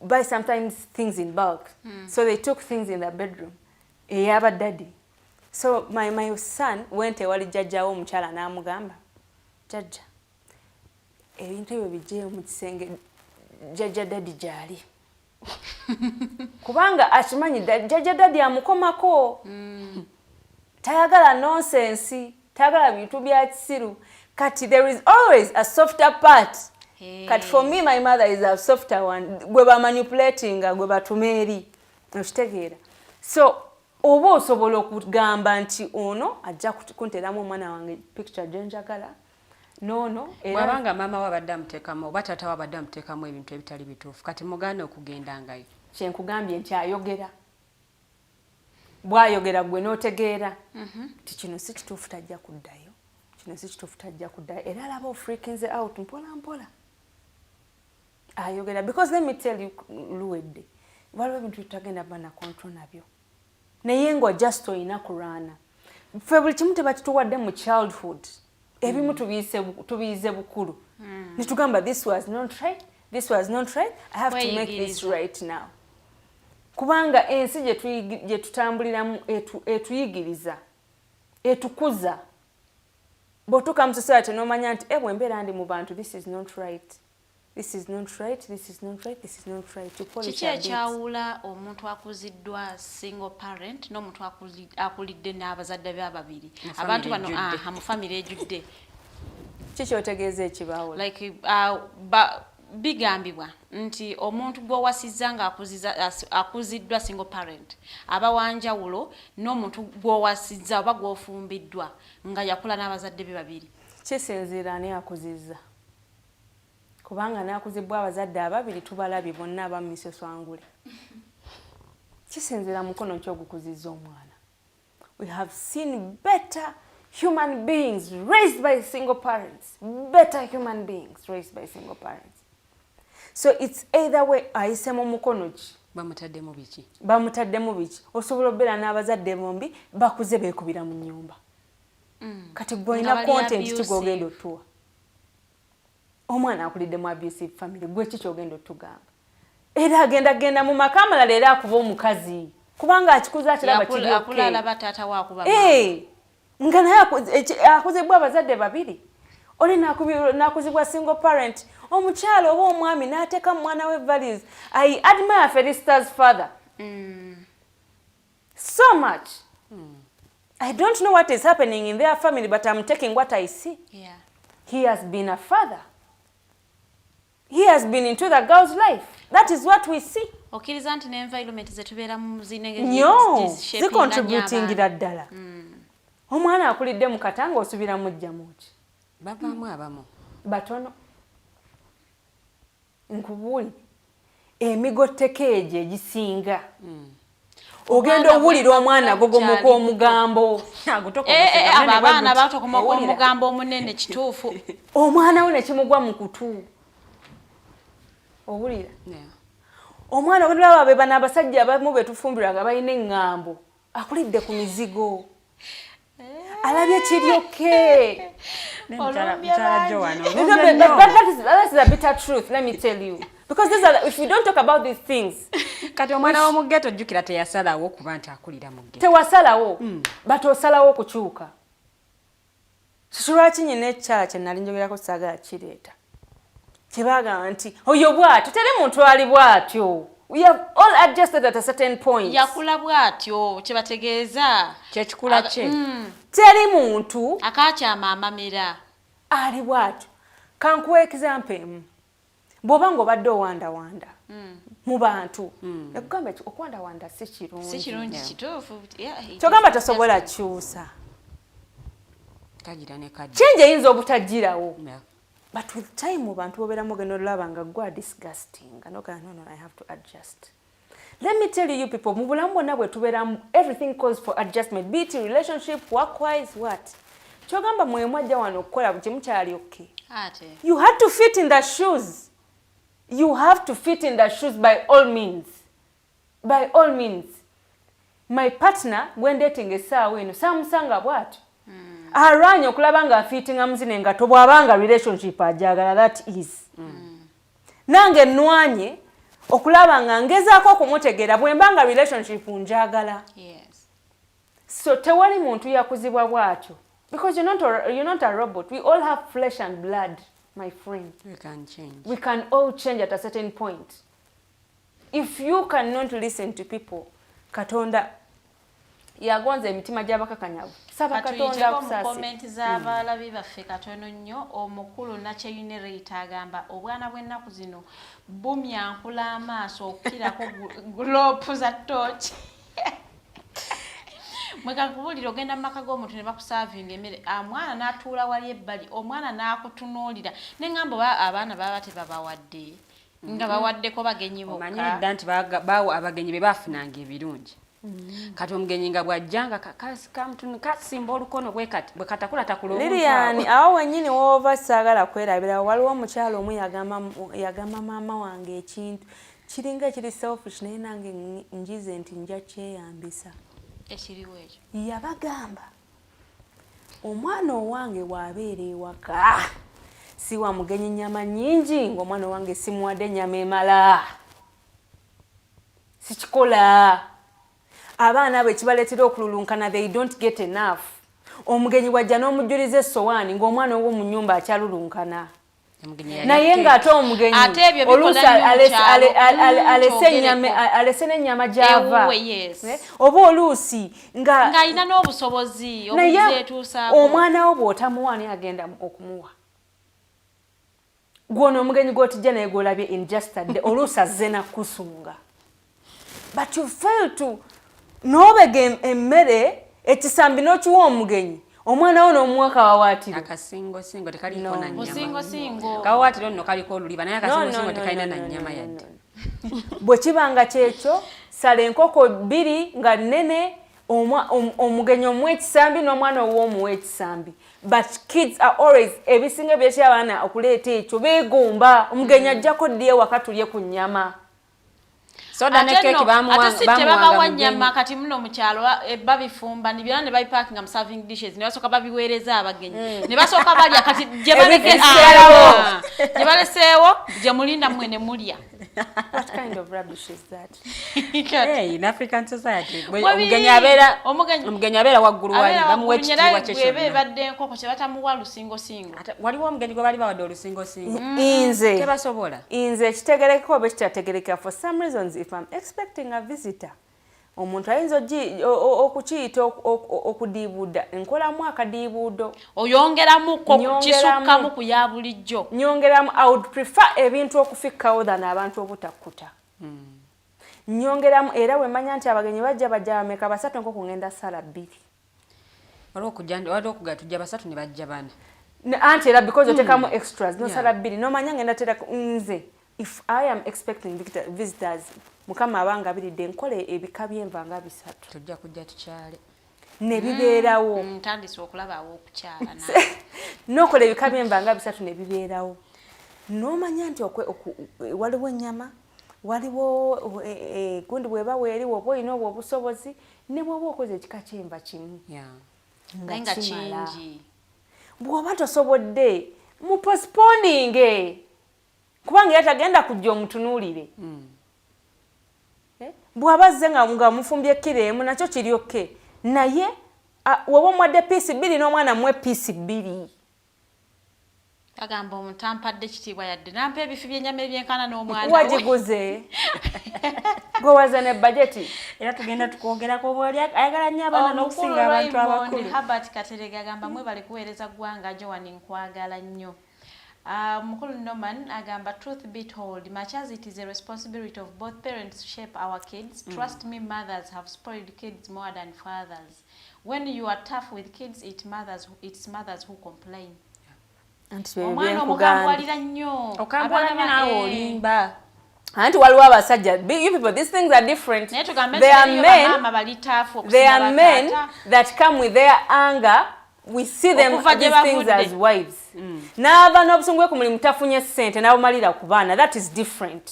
buy sometimes things in bulk. So they took things in the bedroom. Eyaba daddy. So my son went ewali jjajja wo omukyala n'amugamba, jjajja, ebintu ebyo bijje mu kisenge jjajja daddy gyali. Kubanga akimanyi jjajja daddy amukomako. Tayagala nonsense, tayagala bintu bya kisiru. Kati there is always a softer part. Kati for me my mother is a softer one. Gwe ba manipulating, gwe batumeri. Okitegeera. So oba osobola okugamba nti ono ajja kunteramu omwana wange picture gyenjagala. No. Bwabanga mama wabadde amuteekamu oba taata wabadde amuteekamu ebintu ebitali bituufu, kati mugaana okugenda ngayo. Kyenkugambye nti ayogera. Bwayogera gwe n'otegeera. Ti kino si kituufu tajja kuddayo. Kino si kituufu tajja kuddayo. Era alaba ofreakinze out mpola. Ayogera. Because let me tell you, luwedde, waliwo ebintu tutagenda bana control nabyo. Naye ng'ojja sitoyina kulwana. Ffe buli kimu tebakituwadde mu childhood. Ebimu tubiyize bukulu. Nitugamba this was not right, I have to make this right now. kubanga ensi gye tutambuliramu etuyigiriza etukuza bw'otuuka mu society n'omanya nti bwe mbeera ndi mu bantu this is not right. This is not right, this is not right, this is not right. Kiki ekyawula omuntu akuziddwa single parent n'omuntu akulidde n'abazadde be ababiri? Abantu bano mu family ejjudde. Kiki otegeeza ekibaawula? Like bigambibwa nti omuntu gw'owasizza nga akuziddwa single parent aba wanjawulo n'omuntu gw'owasizza oba gw'ofumbiddwa nga yakula n'abazadde be babiri. Kisinziira ani akuzizza. Kubanga nakuzibwa abazadde ababiri tubalabye bonna abamu misoswangule. Kisinziira mukono ki ogukuzizza omwana. We have seen better human beings raised by single parents. Better human beings raised by single parents. So it's either way ayisemu mukono ki. Bamutaddemu biki. Bamutaddemu biki. Osobola obeera n'abazadde bombi bakuze beekubira mu nnyumba. Kati gw'olina content kigogenda otuwa. Omwana akulidde mu abusive family gwe kikyogenda otugamba. Era agenda mu maka amalala era akuba omukazi. Kubanga akikuza akiraba kiri akulala bataata waakuba. Nga naye akuzibwa abazadde babiri. Oli nakuzibwa single parent. Omukyalo oba omwami n'ateeka mu mwana we values. I admire Felicitas' father. So much. I don't know what is happening in their family, but I'm taking what I see. Yeah. He has been a father. He has been into the girl's life. That is what we see. Okiriza nti n'environment zetubeera mu zinenge zicontributingira ddala. Omwana akulidde mu katanga osubira mujja muki. Bavaamu abamu. Batono. Nkubuuli. Emigotteko egyo egisinga. Ogenda owulira omwana gogomoka omugambo. Abaana batokomoka omugambo omunene kituufu. Omwana we ne kimugwa mu kutu. Owulira? Omwana bwe baba be bana abasajja abamu betufumbirwa nga balina eŋŋambo. Akulidde ku mizigo. Alabye kiryoke. That is a bitter truth, let me tell you. Because if we don't talk about these things. Kati omwana wo mu ghetto jjukira teyasalawo kuba nti akulira mu ghetto. Tewasalawo, but osalawo okukyuka. Lwaki nyina ekyala kye nali njogerako saagala kireeta. Kibaga nti oyo bw'atyo teri muntu ali bw'atyo. We have all adjusted at a certain point. Yakula bw'atyo kye bategeeza. Kyekikula kye. Teri muntu akaakyama amamera. Ali bw'atyo. Kankuwa example emu. Bw'oba ng'obadde owandawanda mu bantu. Ekugamba okwandawanda si kirungi. Si kirungi kituufu. Kyogamba tosobola kyusa. Kagira ne kagira. Change eyinza obutagirawo. But with time mu bantu bobeeramu ogenda olaba nga gwa disgusting. No, I have to adjust. Let me tell you people, mu bulamu bwonna bwe tubeeramu, everything calls for adjustment. Be it relationship, work-wise, what? Kyogamba mwe mwajja wano okukola buli kimu kyali okay. You had to fit in the shoes. You have to fit in the shoes by all means. By all means. My partner, when dating essaawa eno, saamusanga bw'atyo. Aranye okulaba nga afiitinga muzine nga tobwabanga relationship ajagala, that is. Nange nnwanye okulaba nga ngezaako okumutegeera bwe mbanga relationship njagala. Yes. So tewali muntu yakuzibwa bw'atyo. Because you're not a robot. We all have flesh and blood, my friend. We can change. We can all change at a certain point. If you cannot listen to people, Katonda yagonza emitima gy'abakakanyavu. Saba Katonda akusase. Comment z'abalabi baffe katono nnyo omukulu Nakyeyunirate agamba obwana bw'ennaku zino bumyankula amaaso okukirako glopu za torch. Mwekakubulira ogenda mu maka g'omuntu ne bakusavinga emmere omwana n'atuula wali ebbali omwana n'akutunuulira n'engamba abaana baba tebabawadde nga bawaddeko bagenyi bokka. Omanyi edda nti bawa abagenyi be bafunanga ebirungi. Kati omugenyi nga bw'ajjanga kasimba olukono bwe katakula takula omuntu. Lilian, awo wennyini w'ova saagala kwerabira. Waliwo omukyalo omu yagamba maama wange ekintu kiringa ekiri selfish naye nange njize nti nja kyeyambisa. Ekiriwo ekyo. Yabagamba omwana owange bw'abeera ewaka si wa mugenyi nnyama nnyingi ng'omwana owange simuwadde nnyama emala. sikikola abaana bwe kibaleetera okululunkana they don't get enough omugenyi wajja n'omujjuliza essowaani ng'omwana owo mu nnyumba akyalulunkana naye ng'ate omugenyi oluusi alese n'ennyama gy'ava oba oluusi ng'alina n'obusobozi obuzeetuusaako omwana wo bw'otamuwa ani agenda okumuwa gw'ono omugenyi gw'otijja naye gw'olabye in just a day oluusi azze nakusunga but you fail to n'obega emmere ekisambi n'okiwa omugenyi omwana wo n'omuwa kawawaatiro akasingosingo tekaliko na nnyama busingosingo kawawaatiro nno kaliko oluliba naye akasingosingo tekalina na nnyama yadde bwe kibanga kyekyo sala enkoko 2 nga nnene omugenyi omuwa ekisambi n'omwana owo omuwa ekisambi but kids are always ebisinga byekya abaana okuleeta ekyo beegomba omugenyi ajjako ddi ewaka tulye ku nnyama soda ne keki bamuwa nnyama kati muno mu kyalo babifumba ne byonna ne babipakinga mu serving dishes ne basooka babiweereza abagenyi ne basooka balya kati gye baleseewo gye mulinda mmwe ne mulya. What kind of rubbish is that? Hey, in African society omugenyi abeera waggulu wali bamuwa ekitiibwa kyekyo badde enkoko kye batamuwa lusingosingo waliwo omugenyi gwe bali bawadde olusingosingo tebasobola nze ekitegerekeka oba ekitategerekeka for some reasons if I'm expecting a visitor omuntu ayinza okukiyita okudiibuuda nkolamu akadiibuudo oyongeramuko kisukkamu ku ya bulijjo nyongeramu I would prefer ebintu okufikkawo than abantu obutakkuta nyongeramu era bwe manya nti abagenyi bajja bameka 3 nko kugenda sala 2 waliwo okugatujja 3 ne bajja 4 anti era because otekamu extras no sala 2 nomanya ngenda tera nze if I am expecting visitors mukama abanga biridde nkole ebika byenva nga 3 tujja kujja tukyale ne bibeerawo ntandise okulabawo okukyala n'okola ebika byenva nga 3 ne bibeerawo n'omanya nti waliwo ennyama waliwo gundi bweba weeriwo oba olina obwo obusobozi ne bw'oba okoze ekika kyenva kimu nga kingi bw'oba tosobodde mu postponing kubanga yatagenda kujja omutunuulire bw'abazze nga mufumbye kiro emu nakyo kiri oke naye woba omwadde piisi 2 n'omwana muwe piisi 2 agamba omuntu ampadde kitiibwa yadde nampa ebifi by'ennyama ebyenkana n'omwana wagiguze gwe waza ne bajeti era tugenda tukwongerako bwali ayagala nnyo abaana n'okusinga abantu abakulu Herbert Katerega agamba mwe bali kuweereza ggwanga Joan nkwagala nnyo Mukulu Norman agamba truth be told much as it is a responsibility of both parents to shape our kids trust me mothers have spoiled kids more than fathers when you are tough with kids it's mothers who complain omwana omugambwalira nnyo okambwala nnyo naawe olimba anti waliwo abasajja you people these things are different they are men that come with their anger we see them these things as wives n'ava n'obusungu bwe ku mulimu tafunye ssente n'abumalira ku baana that is different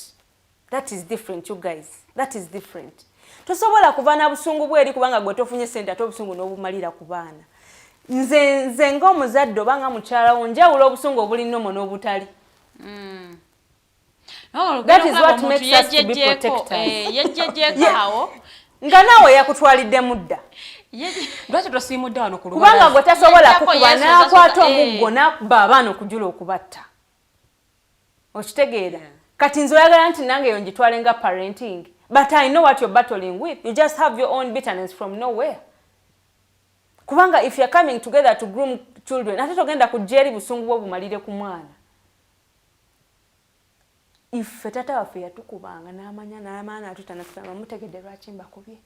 you guys that is different tosobola kuva na busungu bweri kubanga gwe tofunye ssente ate obusungu n'obumalira ku baana nze ng'omuzadde oba nga mukyalawo njawula obusungu obuli nnomo n'obutali that is what makes us to be protectors nga naawe yakutwalidde mudda lwaki tosiimudde wano ku kubanga gwe tasobola kukuba n'akwata omuggo n'akuba abaana okujula okubatta okitegeera kati nze oyagala nti nange eyo ngitwale nga parenting but I know what you're battling with you just have your own bitterness from nowhere kubanga if you're coming together to groom children ate togenda kujja eri busungu bwo bumalire ku mwana ife tata waffe yatukubanga n'amanya n'amaana atutanasaba mutegedde lwaki mbakubye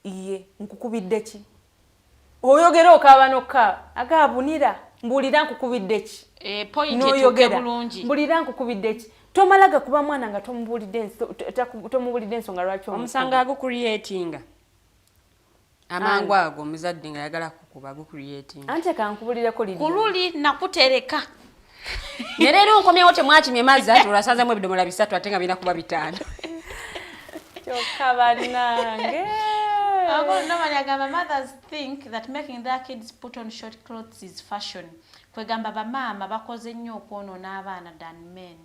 iye nkukubidde ki oyogera okaaba nokka agabunira mbulira nkukubidde ki point etuke bulungi mbulira nkukubidde ki tomalaga kuba mwana nga tomubulidde ensonga lwaki omusanga agucreatinga amangu ago omuzadde nga yagala kukuba agucreatinga anti kankubulireko kululi nakutereka nerero nkomyewo temwakimye mazzi ati olwasanzamu ebidomola 3 ate nga birina kuba 5 kyokka bannange mothers think that making their kids put on short clothes is fashion kwegamba bamaama bakoze nnyo okwonoona abaana than men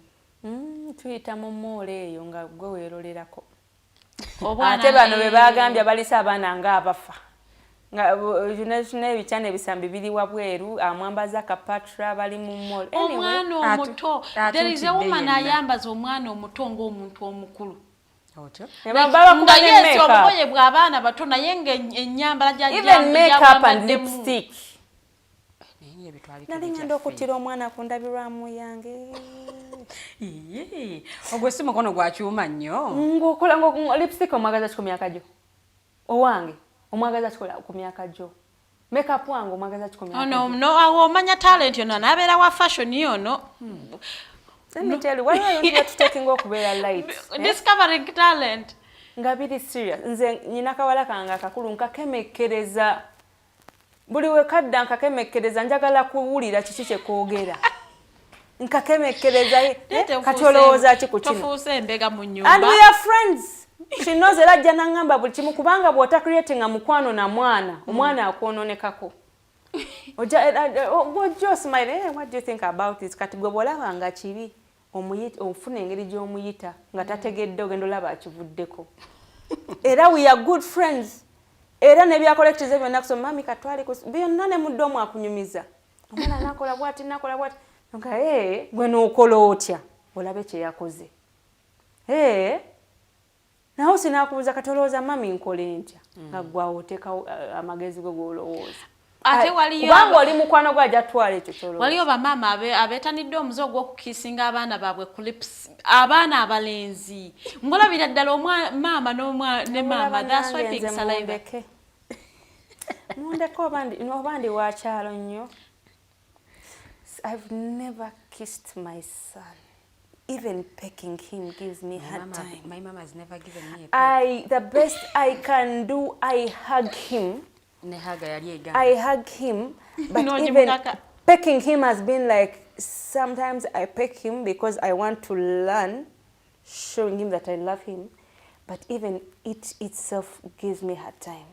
tuyita mu moole eyo nga gwe weerolerako Obwana ate bano be bagambye balisa abaana nga abafa nga n'ebikyana ebisambi biri wabweru amwambaza kapatra bali mu moole omwana omuto there is a woman ayambaza omwana omuto ng'omuntu omukulu nga yes obugoye bw'abaana bato naye ng'ennyambala even makeup and lipstick nali ngenda okutira omwana ku ndabirwamu yange ogwo si mukono gwa kyuma nnyo ng'okola lipstick omwagaza ki ku myaka gyo owange omwagaza ki ku myaka gyo makeup wange omwagaza ki ku myaka gyo no omanya talent yono anabeera wa fashion yono let me tell you why are you taking okubeera light discovering talent nga biri serious nze nyina kawala kange akakulu nkakemekkereza buli we kadda nkakemekkereza njagala kuwulira kiki kye koogera nkakemekkereza kati olowooza ki ku kino tofuuse embega mu nnyumba and we are friends she knows era ajja naŋŋamba buli kimu kubanga bw'ota creatinga mukwano na mwana omwana akwononekako ojja smile what do you think about this kati gwe bw'olaba nga kibi ofuna engeri gy'omuyita nga tategedde ogenda olaba akivuddeko era we are good friends era ne byakolekitiza byonna kusoma mami katwali byonna ne mudde omu akunyumiza omwana nakola bwati nga gwe n'okola otya olabe kye yakoze nawe sinakubuuza katolooza mami nkole ntya nga gwawo oteeka amagezi go g'olowooza ate waliyo kubanga oli mukwano gwe ajja twala ekyo kyolowooza waliyo bamaama abeetanidde omuze ogw'okukiisinga abaana baabwe ku lips abaana abalenzi ngolabira ddala maama ne maama that's why pigs alive mundeko oba ndi wakyalo nnyo I've never kissed my son. Even pecking him gives me hard time. My mama has never given me a peck. The best I can do, I hug him. I hug him, but No, even pecking him has been like, sometimes I peck him because I want to learn, showing him that I love him, but even it itself gives me hard time.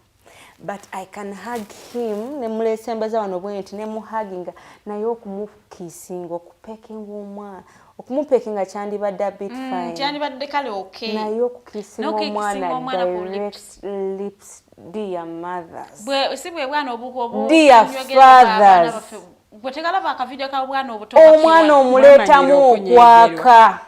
But I can hug him, nemulesembaza wano bwenti nemuhuginga naye okumukisinga okupekinga omwana okumupekinga kyandibadde a bit fine kyandibadde kale okay naye okukisinga omwana direct lips dear mothers si bwe bwana obuko dear fathers bwe tegalaba akavideo ka bwana obuto omwana omuleetamu okwaka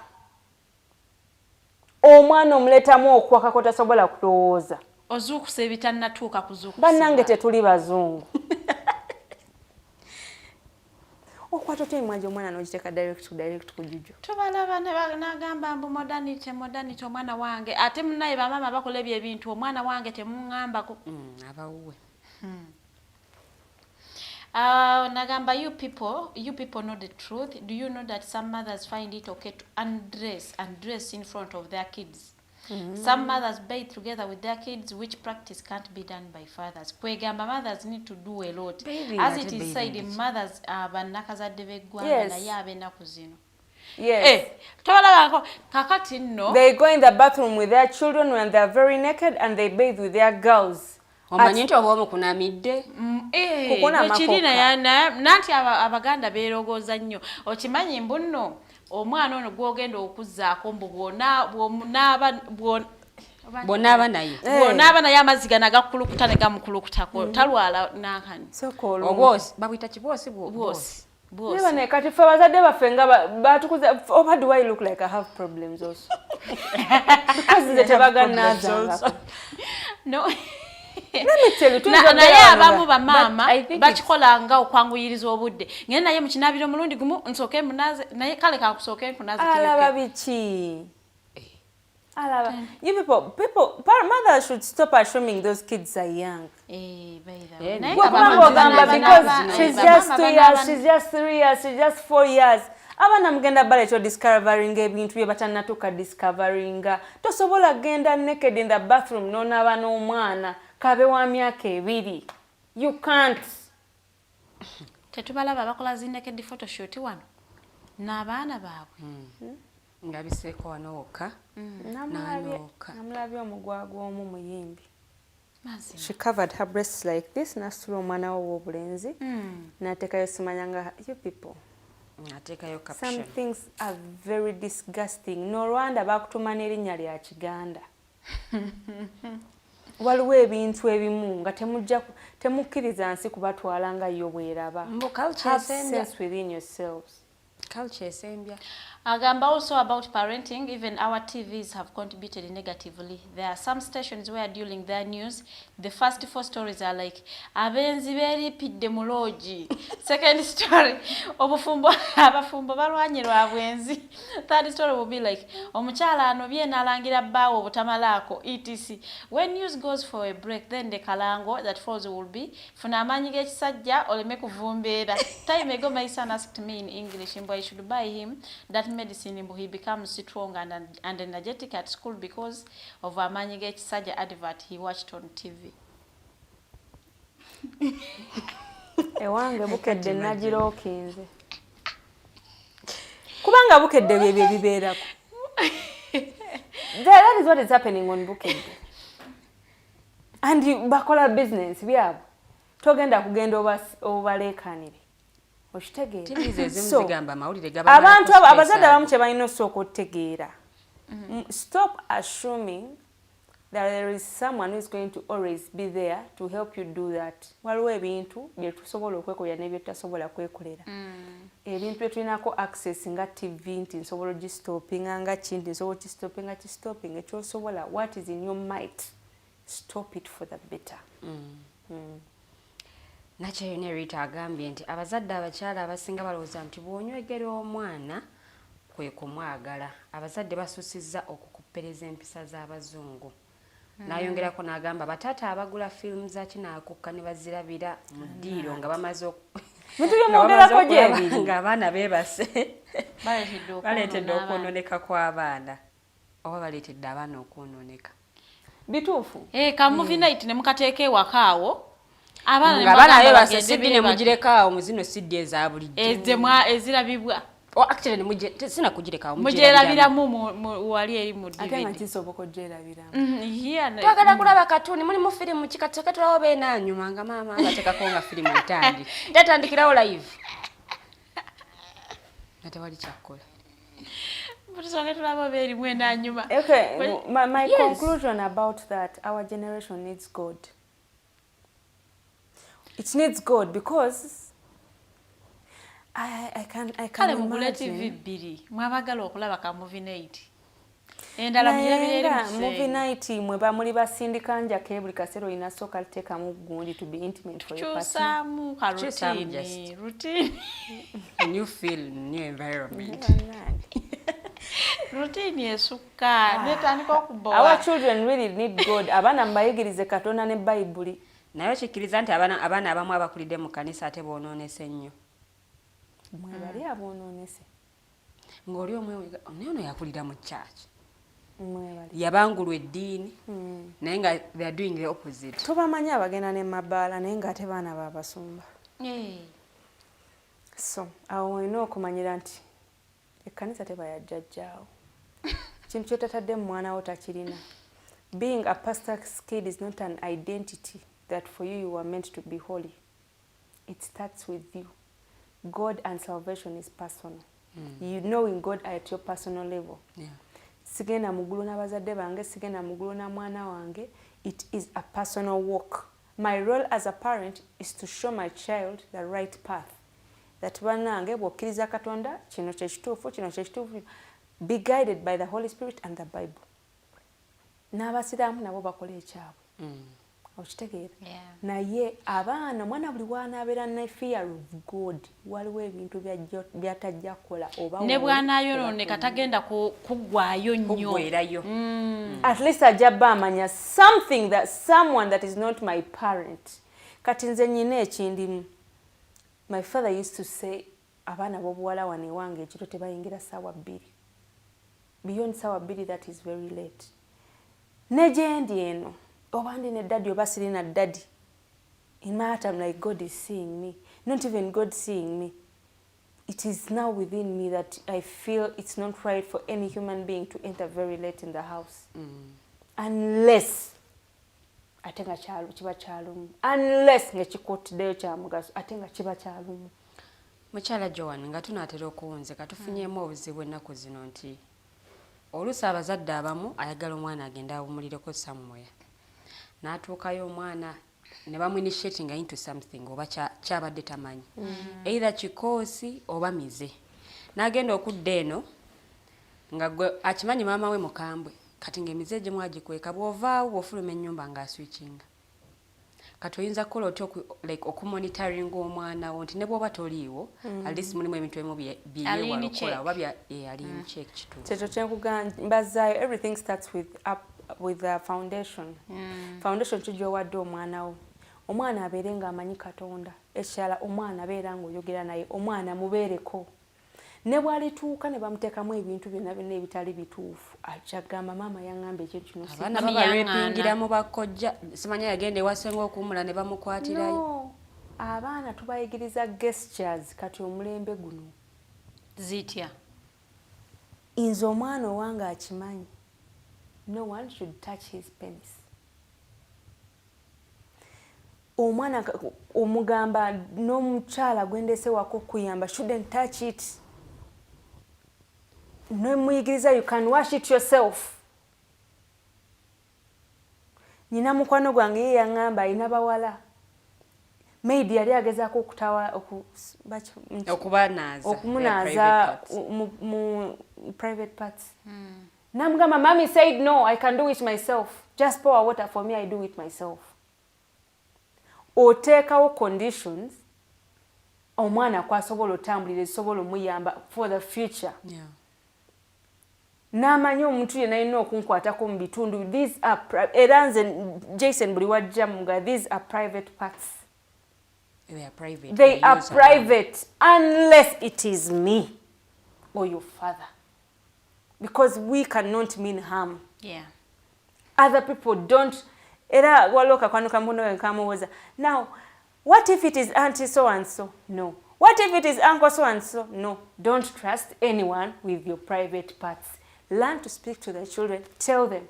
omwana omuleetamu okwaka kotasobola kulowooza ozuukusa ebitannatuuka kuzuukusa bannange tetuli bazungu okwata otya emwaji omwana n'ogiteeka direct ku jujjo tubalaba n'agamba mbu modernity omwana wange ate munnaye bamaama bakola ebyo ebintu omwana wange temuŋŋambako abawuwe nagamba you people know the truth. Do you know that some mothers find it okay to undress in front of their kids? Some mothers bathe together with their kids, which practice can't be done by fathers. Kwegamba mothers need to do a lot. As it is said, mothers banakazadde beggwanga naye ab'ennaku zino. Yes. Kakati nno. They go in the bathroom with their children when they are very naked and they bathe with their girls. Omanyi nti oba omukunamidde kirina nanti abaganda beerogooza nnyo okimanyi mbu nno omwana ono gwogenda okuzzaako mbu bw'onaaba naye amazzi gana gakulukuta ne gamukulukutako talwala nankani obwosi babuyita kibwosi bwosi ne kati ffe abazadde baffe nga batukuza oba do I look like I have problems also because nze tebagannaazangako no naye abamu bamaama bakikola nga okwanguyiriza obudde ngende naye mukinaabiro omulundi gumu nsooke munaze naye kale kakusooke nkunaze alaba biki alaba you people mothers should stop assuming those kids are young because she's just 2 years, she's just 3 years, she's just 4 years. Abana mugenda baleto discovering ebintu bye batannatuuka discoveringa tosobola genda naked in the bathroom n'onaaba n'omwana kabe wa myaka 2. You can't. Tetubalaba bakola zi naked photoshoot wano n'abaana baabwe nga biseeko wano wokka namulabye omugwagwa omu muyimbi. She covered her breasts like this n'asitula omwana we w'obulenzi n'ateekayo simanya nga you people Atekayo caption. Some things are very disgusting. No Rwanda bakutuma n'erinnya lya Kiganda. Waliwo ebintu ebimu nga temukkiriza nsi kubatwala nga yo bw'eraba. Have sense within yourselves. Culture esembya. Agamba also about parenting, even our TVs have contributed negatively. There are some stations where during their news, the first 4 stories are like, abenzi beeripidde mu loogi. Second story, abafumbo balwanyirwa abwenzi. Third story will be like, omukyala anobye n'alangira bbaawe obutamalaako, etc. When news goes for a break, then the kalango that follows will be, funa amaanyi g'ekisajja oleme kuvumbeera. Time ago my son asked me in English, I should buy him that medicine, he becomes strong and energetic at school because of amaanyi g'ekisajja advert he watched on TV. Ewange bukedde nagirookinze. Kubanga bukedde byebyo bibeerako. That is what is happening on bukedde. And bakola business byabo. Togenda kugenda obaleekanire. Abantu abazadde abamu kye balina osooka otegeera. Stop assuming that there is someone who is going to always be there to help you do that. Waliwo ebintu bye tusobola okwekolera n'ebyo tutasobola kwekolera. Ebintu bye tulinako access nga TV nti nsobola ogistopinga nga kinti nsobola ogistopinga kistoping ekyosobola. What is in your might? Stop it for the better. Nakyo ne Rita agambye nti abazadde abakyala abasinga balowooza nti bw'onywegera omwana kwe kumwagala. Abazadde basuusizza okukuppereza empisa z'abazungu. N'ayongerako n'agamba bataata abagula firimu za kinaakukka ne bazirabira mu ddiiro nga bamaze nga abaana beebase baleetedde okwonooneka kw'abaana oba baleetedde abaana okwonooneka. Bituufu. Ka movie night ne mukateeka ewaka awo. Abaana beebase siddi ne mugireka awo mu zino siddi eza bulijjo. Ezirabibwa. Actually sina kugireka mugirabiramu wali eri mu DVD. Ate nga kisoboka ogyerabiramu. Twagala kulaba katuuni mulimu firimu kikateka tulawo beenanyuma nga maama abatekako nga firimu etandi. Tatandikirawo live. Ate wali kyakola. Okay, my conclusion about that, our generation needs God. It needs God because I can imagine. Mwabagala okulaba ka movie night. Movie night mwe bamuli basindika njake buli kaseera olina sooka teekamu gundi to be intimate for your partner. Routine. New feel, new environment. Routine esukka netandika okubowa. Our children really need God. Abaana mbayigirize Katonda ne Bayibuli. Nayo kikkiriza nti abaana abamu abakulidde mu kanisa ate boonoonese nnyo. Mwe bali aboonoonese. Ng'oli omwe ono yakulira mu church. Yabangulwa eddiini naye nga they are doing the opposite. Tobamanyi abagenda ne mabaala naye nga ate baana babasumba. So awo olina okumanyira nti ekkanisa teba ya jjajjaawo. Kintu kyotatadde mu mwana wo takirina. Being a pastor's kid is not an identity that for you are meant to be holy. It starts with you. God and salvation is personal. You knowing God at your personal level. Sigenda mugulu n'abazadde bange, sigenda mugulu na mwana wange. It is a personal walk. My role as a parent is to show my child the right path. That banange bw'okkiriza Katonda, kino kye kituufu, kino kye kituufu. Be guided by the Holy Spirit and the Bible. N'abasiraamu nabo bakola ekyabwe. Okitegeera. Naye abaana mwana buli w'anaabeera ne fear of God waliwo ebintu byatajja kukola oba ne bw'anaayonooneka tagenda kuggwaayo nnyo. At least ajja bba amanya something that someone that is not my parent. Kati nze nnyina ekindimu. My father used to say abaana b'obuwala wano ewange ekiro tebayingira ssaawa 2. Beyond ssaawa 2 that is very late. Ne gye ndi eno oba ndi ne daddy oba sirina daddy. In my heart I'm like God is seeing me. Not even God seeing me. It is now within me that I feel it's not right for any human being to enter very late in the house. Unless ate nga kiba kyalumu. Unless nga kikuutiddeyo kya mugaso ate nga kiba kyalumu. Mukyala Joan nga tunaatera okuwunze katufunyeemu obuzibu ennaku zino nti oluusi abazadde abamu ayagala omwana agenda awumulireko somewhere n'atuukayo omwana ne bamuinitiatinga into something oba kyabadde tamanyi either kikoosi oba mize n'agenda okudda eno nga gwe akimanyi maama we mukambwe kati ng'emize gye mwagikweka bw'ovaawo bw'ofuluma ennyumba ng'aswikinga kati oyinza kukola otya like okumonitoringa omwana wo nti ne bw'oba toliiwo at least mulimu ebintu ebimu byeyewala okukola oba alini check kituufu kyekyo kyenkugambazaayo everything starts with the foundation foundation kigyowadde omwana wo omwana abeere ng'amanyi katonda ekirala omwana abeera ng'oyogera naye omwana mubeereko ne bwalituuka ne bamuteekamu ebintu byonna byonna ebitali bituufu akyagamba maama yaŋŋamba ekintu kino abaana babalwepingira mu bakojja simanya yagenda ewasenga okuwumula ne bamukwatirayo no abaana tubayigiriza gestures kati omulembe guno zitya nze omwana owange akimanyi no one should touch his penis omwana omugamba n'omukyala gwendese wako kuyamba shouldn't touch it nomuyigiriza you can wash it yourself nyina mukwano gwange ye yaŋŋamba alina bawala maybe yali agezaako okumunaaza mu private parts namugamba mommy said no I can do it myself just pour water for me I do it myself oteekawo conditions omwana kwasobola otambulira ezisobola omuyamba for the future n'amanyi omuntu yenna alina okunkwatako mu bitundu these are era nze Jason buli wajja muga these are private parts they are private unless it is me or your father because we cannot mean harm other people don't era waliwo kakwano kambuno wenkamuwoza now what if it is auntie so and so no what if it is uncle so and so no don't trust anyone with your private parts learn to speak to the children tell them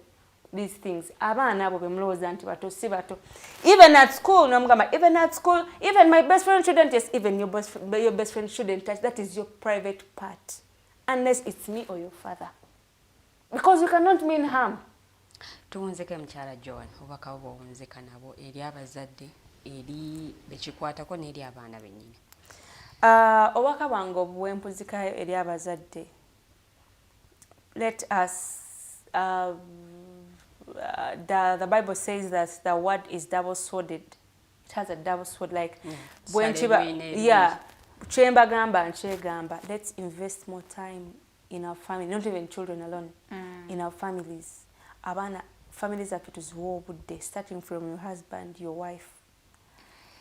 these things abaana abo bemulowooza nti bato si bato even at school nomugamba even at school even my best friend shouldn't yes even your best friend shouldn't touch that is your private part unless it's me or your father because you cannot mean harm tuwunzeko mukyala Joan obaka obwonzeka nabo eri abazadde eri bekikwatako n'eri abaana bennyini obwaka bwange obuwempuzikayo eri abazadde let us the Bible says that the word is double-sworded. It has a double sword like chembagamba and chegamba. Let's invest more time in our family, not even children alone, in our families. Abana families are tuziwo obudde starting from your husband, your wife,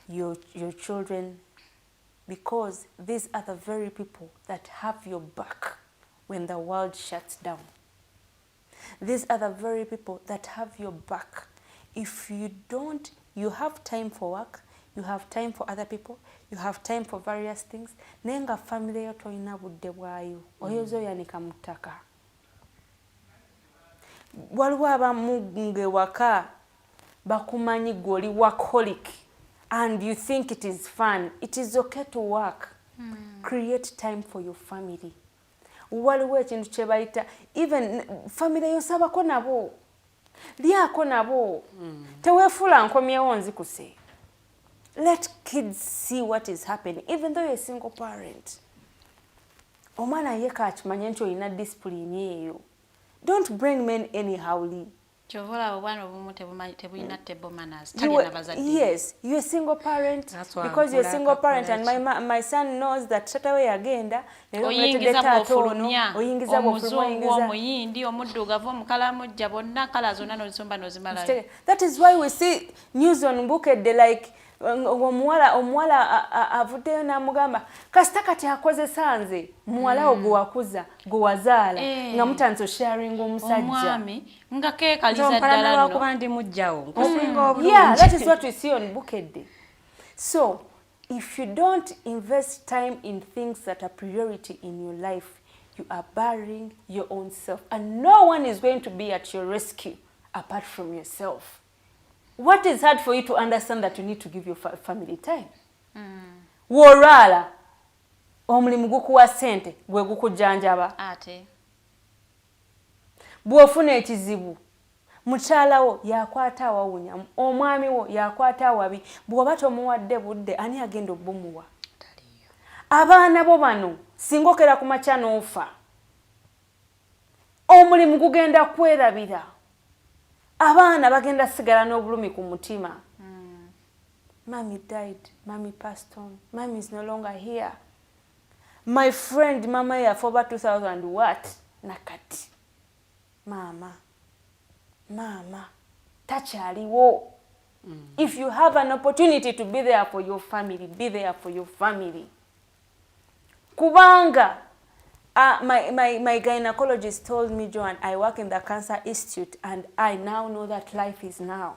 your children, because these are the very people that have your back when the world shuts down. These are the very people that have your back. If you don't, you have time for work, you have time for other people, you have time for various things. Nenga family yo toyina budde bwayo. Oyozo yanika mutaka. Waliwo abamu nge waka bakumanyi goli workaholic and you think it is fun. It is okay to work. Create time for your family. Waliwo ekintu kye bayita even family yosabako nabo lyako nabo teweefula nkomyewo nzikuse. Let kids see what is happening even though you're a single parent. Omwana yeka akimanye nti olina discipline eyo. Don't bring men anyhowly. Chovola obwana obumu tebulina table manners. Yes, you're a single parent because you're a single parent and my son knows that straight away agenda oyingiza bw'ofulumya omuzungu omuyindi omuddugavu omukalamujja bonna kala zonna n'ozisomba n'ozimalayo. That is why we see news on Bukedde like omuwala avuddeyo n'amugamba kasita kati akozesa nze muwala wo gwe wakuza gwe wazaala nga mutanze osharinga omusajja omwami nga keekaliza ddala nno kuba ndi mujjawo yeah, that is what we see on Bukedde. So if you don't invest time in things that are priority in your life, you are burying your own self and no one is going to be at your rescue apart from yourself. What is hard for you to understand that you need to give your family time? Worala. omulimu gukuwa ssente gwe gukujjanjaba ate bw'ofuna ekizibu mukyala wo yakwata awawunya omwami wo yakwata awabi bw'oba tomuwadde budde ani agenda obbumuwa abaana bo bano singa okera ku makya n'ofa omulimu gugenda kwerabira abaana bagenda sigala n'obulumi ku mutima Mommy died, mommy passed on, mommy is no longer here. My friend mama yafa over 2000 what nakati mama takyaliwo. If you have an opportunity to be there for your family, be there for your family. Kubanga my gynecologist told me, Joan, I work in the Cancer Institute and I now know that life is now.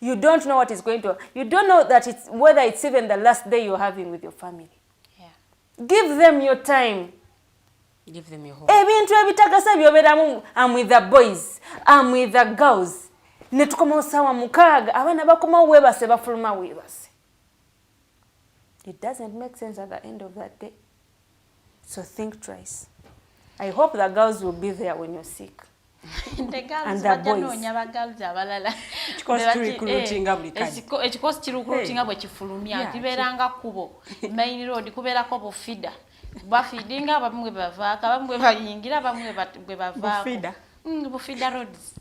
You don't know what is going to, you don't know that whether it's even the last day you're having with your family. Yeah. Give them your time. Give them your home. Ebintu ebitagasa byoberamu, I'm with the boys, I'm with the girls. Netukoma osawa mukaaga, abana bakoma webase bafuluma webase. It doesn't make sense at the end of that day. So think twice. I hope the girls will be there when you're sick. And the boys. Ekikosi kirukulutinga bwe kifulumya kibeeranga kkubo main road kubeerako bufida bafidinga bamwe bavaaka bamwe bayingira bamwe bwe bavaako bufida roads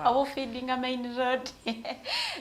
obufidinga main road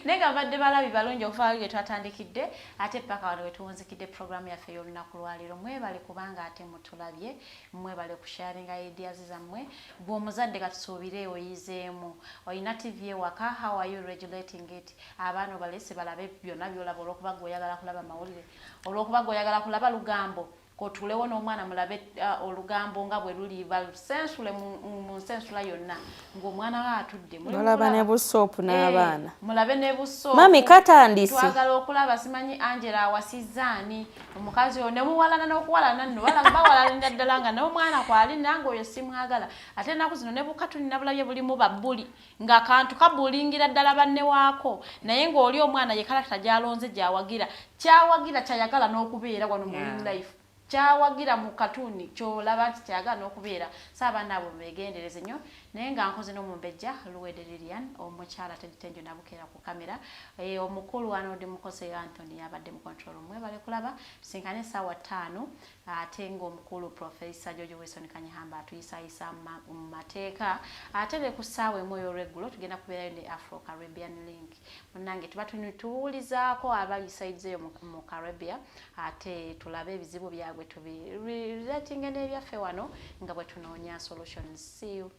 nega badde balabi balungi okufaali ge twatandikidde ate paka wano wetuwunzikidde programu yaffe y'olunaku lwaliro mwebale kubanga ate mutulabye mwebale kusharinga ideas zammwe bw'omuzadde katusuubire oyizeemu oyina TV ewaka how are you regulating it abaana balese balabe byonna byolaba olwokuba oyagala kulaba mawulire olwokuba oyagala kulaba lugambo kotulewo n'omwana mulabe olugambo nga bwe luli balsensule mu sensula yonna ng'omwana we atudde mulaba ne busoopu n'abaana mulabe ne busoopu mami katandise twagala okulaba simanyi Angela awasizaani omukazi oyo ne muwalana n'okuwalana nno bawalana ddala nga n'omwana kwali nange oyo simwagala ate ennaku zino ne bukatuni nabulabye bulimu babbuli ng'akantu kabulingira ddala banne waako naye ng'oli omwana ye kalakita gy'alonze gy'awagira kyawagira kyayagala n'okubeera wano mu life kyawagira mu katuni kyolaba nti kyagala n'okubeera saabaana abo begendereze nnyo naye nga nkoze n'omumbejja Luwede Lilian omukyala Tenjo Nabukeera ku kamera omukulu wano ndi Mukose Anthony abadde mu control room bale kulaba tusinkane sawa 5 ate ng'omukulu Professor George Wilson Kanyihamba atuyisayisa mu mateeka ate ne ku saawa emwoyo regulo tugenda kubeerayo ne Afro Caribbean link munnange tuba tuwulizaako abayisaizeeyo mu Caribbean ate tulabe ebizibu byabwe tubiratinge n'ebyaffe wano nga bwe tunoonya solutions. See you.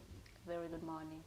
Very good morning.